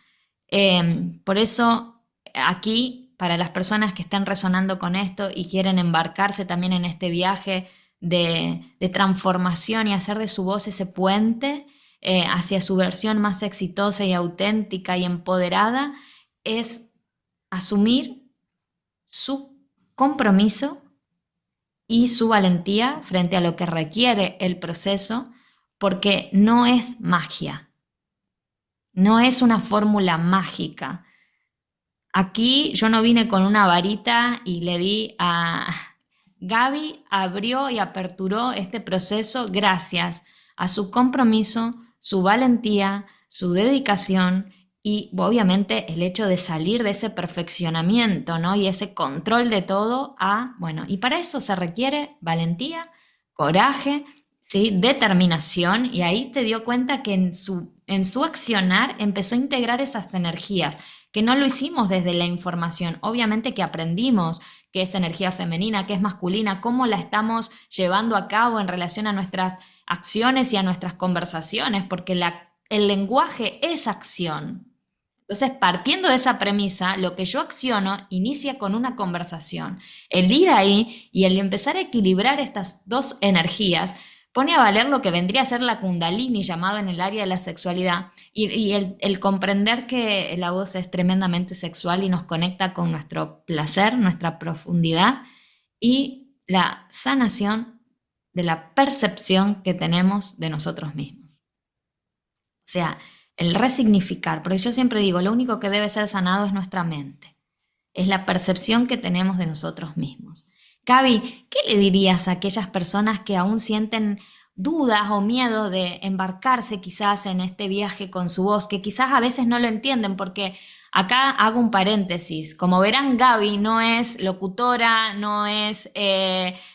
Por eso, aquí, para las personas que están resonando con esto y quieren embarcarse también en este viaje de transformación y hacer de su voz ese puente hacia su versión más exitosa y auténtica y empoderada, es asumir su compromiso y su valentía frente a lo que requiere el proceso, porque no es magia, no es una fórmula mágica. Aquí yo no vine con una varita y le di a... Gaby abrió y aperturó este proceso gracias a su compromiso, su valentía, su dedicación y obviamente el hecho de salir de ese perfeccionamiento, ¿no? Y ese control de todo a, bueno, y para eso se requiere valentía, coraje, ¿sí? Determinación, y ahí te dio cuenta que en su accionar empezó a integrar esas energías, que no lo hicimos desde la información, obviamente que aprendimos qué es energía femenina, qué es masculina, cómo la estamos llevando a cabo en relación a nuestras acciones y a nuestras conversaciones, porque el lenguaje es acción. Entonces, partiendo de esa premisa, lo que yo acciono inicia con una conversación. El ir ahí y el empezar a equilibrar estas dos energías pone a valer lo que vendría a ser la kundalini, llamado en el área de la sexualidad, y el comprender que la voz es tremendamente sexual y nos conecta con nuestro placer, nuestra profundidad y la sanación de la percepción que tenemos de nosotros mismos. O sea, el resignificar, porque yo siempre digo, lo único que debe ser sanado es nuestra mente, es la percepción que tenemos de nosotros mismos. Gaby, ¿qué le dirías a aquellas personas que aún sienten dudas o miedo de embarcarse quizás en este viaje con su voz, que quizás a veces no lo entienden? Porque acá hago un paréntesis. Como verán, Gaby no es locutora, no es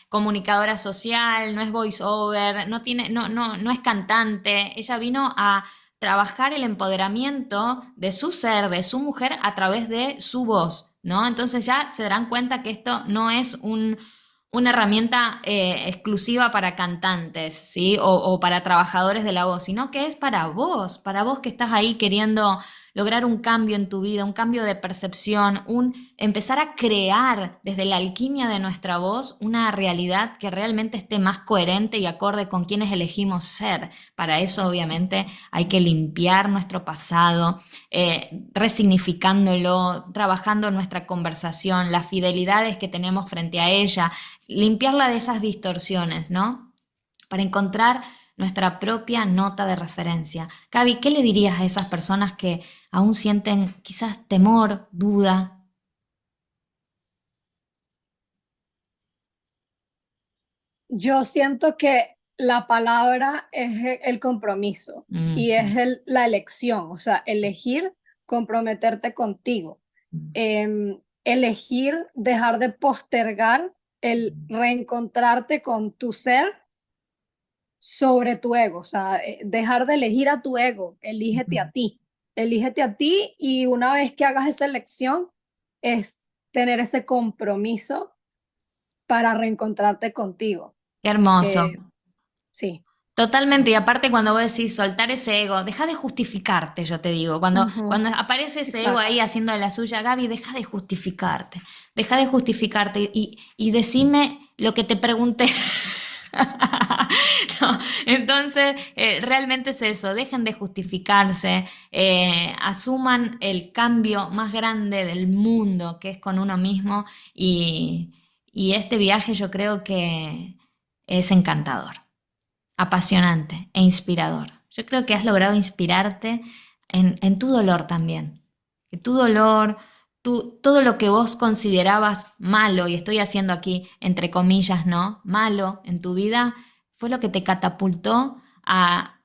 comunicadora social, no es voiceover, no es cantante. Ella vino a trabajar el empoderamiento de su ser, de su mujer, a través de su voz, ¿no? Entonces ya se darán cuenta que esto no es una herramienta exclusiva para cantantes, ¿sí? O para trabajadores de la voz, sino que es para vos que estás ahí queriendo lograr un cambio en tu vida, un cambio de percepción, empezar a crear desde la alquimia de nuestra voz una realidad que realmente esté más coherente y acorde con quienes elegimos ser. Para eso, obviamente, hay que limpiar nuestro pasado, resignificándolo, trabajando en nuestra conversación, las fidelidades que tenemos frente a ella, limpiarla de esas distorsiones, ¿no? Para encontrar nuestra propia nota de referencia. Gaby, ¿qué le dirías a esas personas que aún sienten quizás temor, duda? Yo siento que la palabra es el compromiso y Sí. es la elección, o sea, elegir comprometerte contigo, elegir dejar de postergar el reencontrarte con tu ser sobre tu ego, o sea, dejar de elegir a tu ego, elígete a ti y una vez que hagas esa elección es tener ese compromiso para reencontrarte contigo. Qué hermoso. Sí. Totalmente, y aparte cuando vos decís soltar ese ego, deja de justificarte, yo te digo, Ujú. cuando aparece ese ego ahí Exacto. haciendo de la suya, Gaby, deja de justificarte y decime lo que te pregunté. No, entonces, realmente es eso, dejen de justificarse, asuman el cambio más grande del mundo, que es con uno mismo, y este viaje yo creo que es encantador, apasionante e inspirador. Yo creo que has logrado inspirarte en tu dolor también. Que tu dolor, todo lo que vos considerabas malo, y estoy haciendo aquí entre comillas, ¿no? Malo en tu vida, fue lo que te catapultó a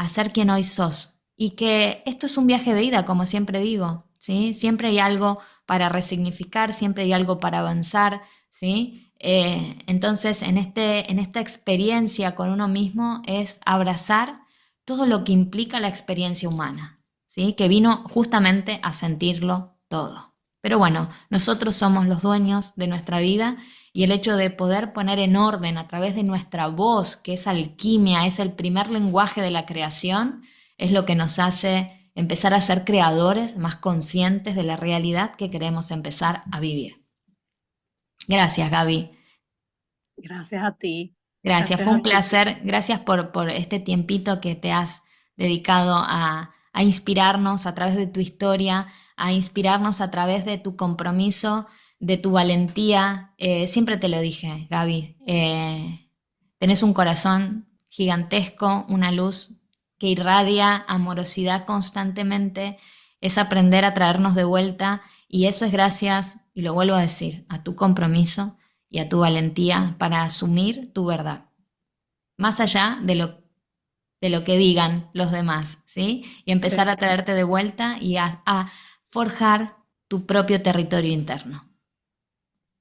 ser quien hoy sos. Y que esto es un viaje de ida, como siempre digo, ¿sí? Siempre hay algo para resignificar, siempre hay algo para avanzar, ¿sí? Entonces, en esta experiencia con uno mismo es abrazar todo lo que implica la experiencia humana, ¿sí? Que vino justamente a sentirlo todo. Pero bueno, nosotros somos los dueños de nuestra vida y el hecho de poder poner en orden a través de nuestra voz, que es alquimia, es el primer lenguaje de la creación, es lo que nos hace empezar a ser creadores más conscientes de la realidad que queremos empezar a vivir. Gracias, Gaby. Gracias a ti. Gracias, Gracias fue a un ti. placer. Gracias por este tiempito que te has dedicado a inspirarnos a través de tu historia, a inspirarnos a través de tu compromiso, de tu valentía. Siempre te lo dije, Gaby, tenés un corazón gigantesco, una luz que irradia amorosidad constantemente, es aprender a traernos de vuelta y eso es gracias, y lo vuelvo a decir, a tu compromiso y a tu valentía para asumir tu verdad, más allá de lo que digan los demás, ¿sí? Y Sí. empezar a traerte de vuelta y a forjar tu propio territorio interno.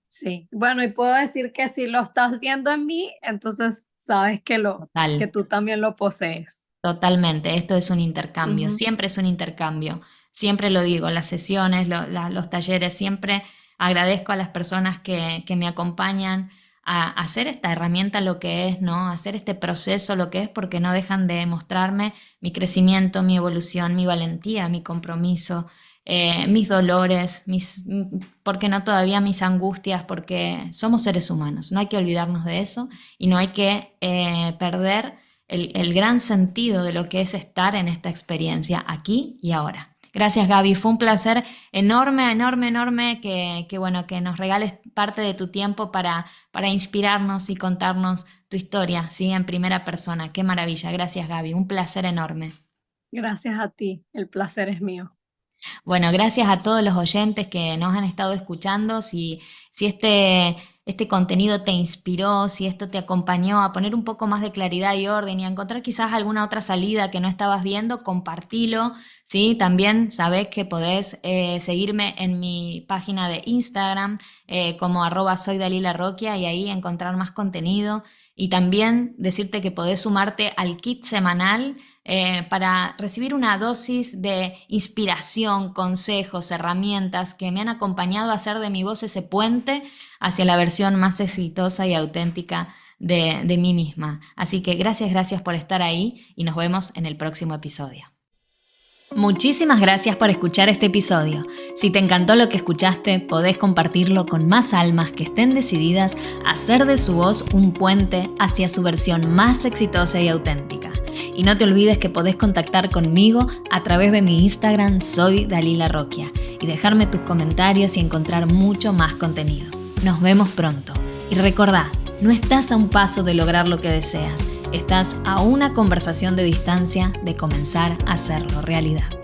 Sí, bueno, y puedo decir que si lo estás viendo en mí, entonces sabes que Total. tú también lo posees. Totalmente, esto es un intercambio, Ujú. siempre es un intercambio, siempre lo digo, las sesiones, los talleres, siempre agradezco a las personas que me acompañan a hacer esta herramienta lo que es, ¿no? A hacer este proceso lo que es porque no dejan de mostrarme mi crecimiento, mi evolución, mi valentía, mi compromiso, mis dolores, porque no todavía mis angustias, porque somos seres humanos, no hay que olvidarnos de eso y no hay que perder el gran sentido de lo que es estar en esta experiencia aquí y ahora. Gracias, Gaby. Fue un placer enorme, enorme, enorme bueno, que nos regales parte de tu tiempo para inspirarnos y contarnos tu historia, ¿sí? En primera persona. Qué maravilla. Gracias, Gaby. Un placer enorme. Gracias a ti, el placer es mío. Bueno, gracias a todos los oyentes que nos han estado escuchando. Si este contenido te inspiró, si esto te acompañó a poner un poco más de claridad y orden y a encontrar quizás alguna otra salida que no estabas viendo, compartilo, ¿sí? También sabés que podés seguirme en mi página de Instagram como @soydalilarroquia y ahí encontrar más contenido. Y también decirte que podés sumarte al kit semanal para recibir una dosis de inspiración, consejos, herramientas que me han acompañado a hacer de mi voz ese puente hacia la versión más exitosa y auténtica de mí misma. Así que gracias, gracias por estar ahí y nos vemos en el próximo episodio. Muchísimas gracias por escuchar este episodio. Si te encantó lo que escuchaste, podés compartirlo con más almas que estén decididas a hacer de su voz un puente hacia su versión más exitosa y auténtica. Y no te olvides que podés contactar conmigo a través de mi Instagram Soy Dalila Roquia y dejarme tus comentarios y encontrar mucho más contenido. Nos vemos pronto. Y recordá, no estás a un paso de lograr lo que deseas. Estás a una conversación de distancia de comenzar a hacerlo realidad.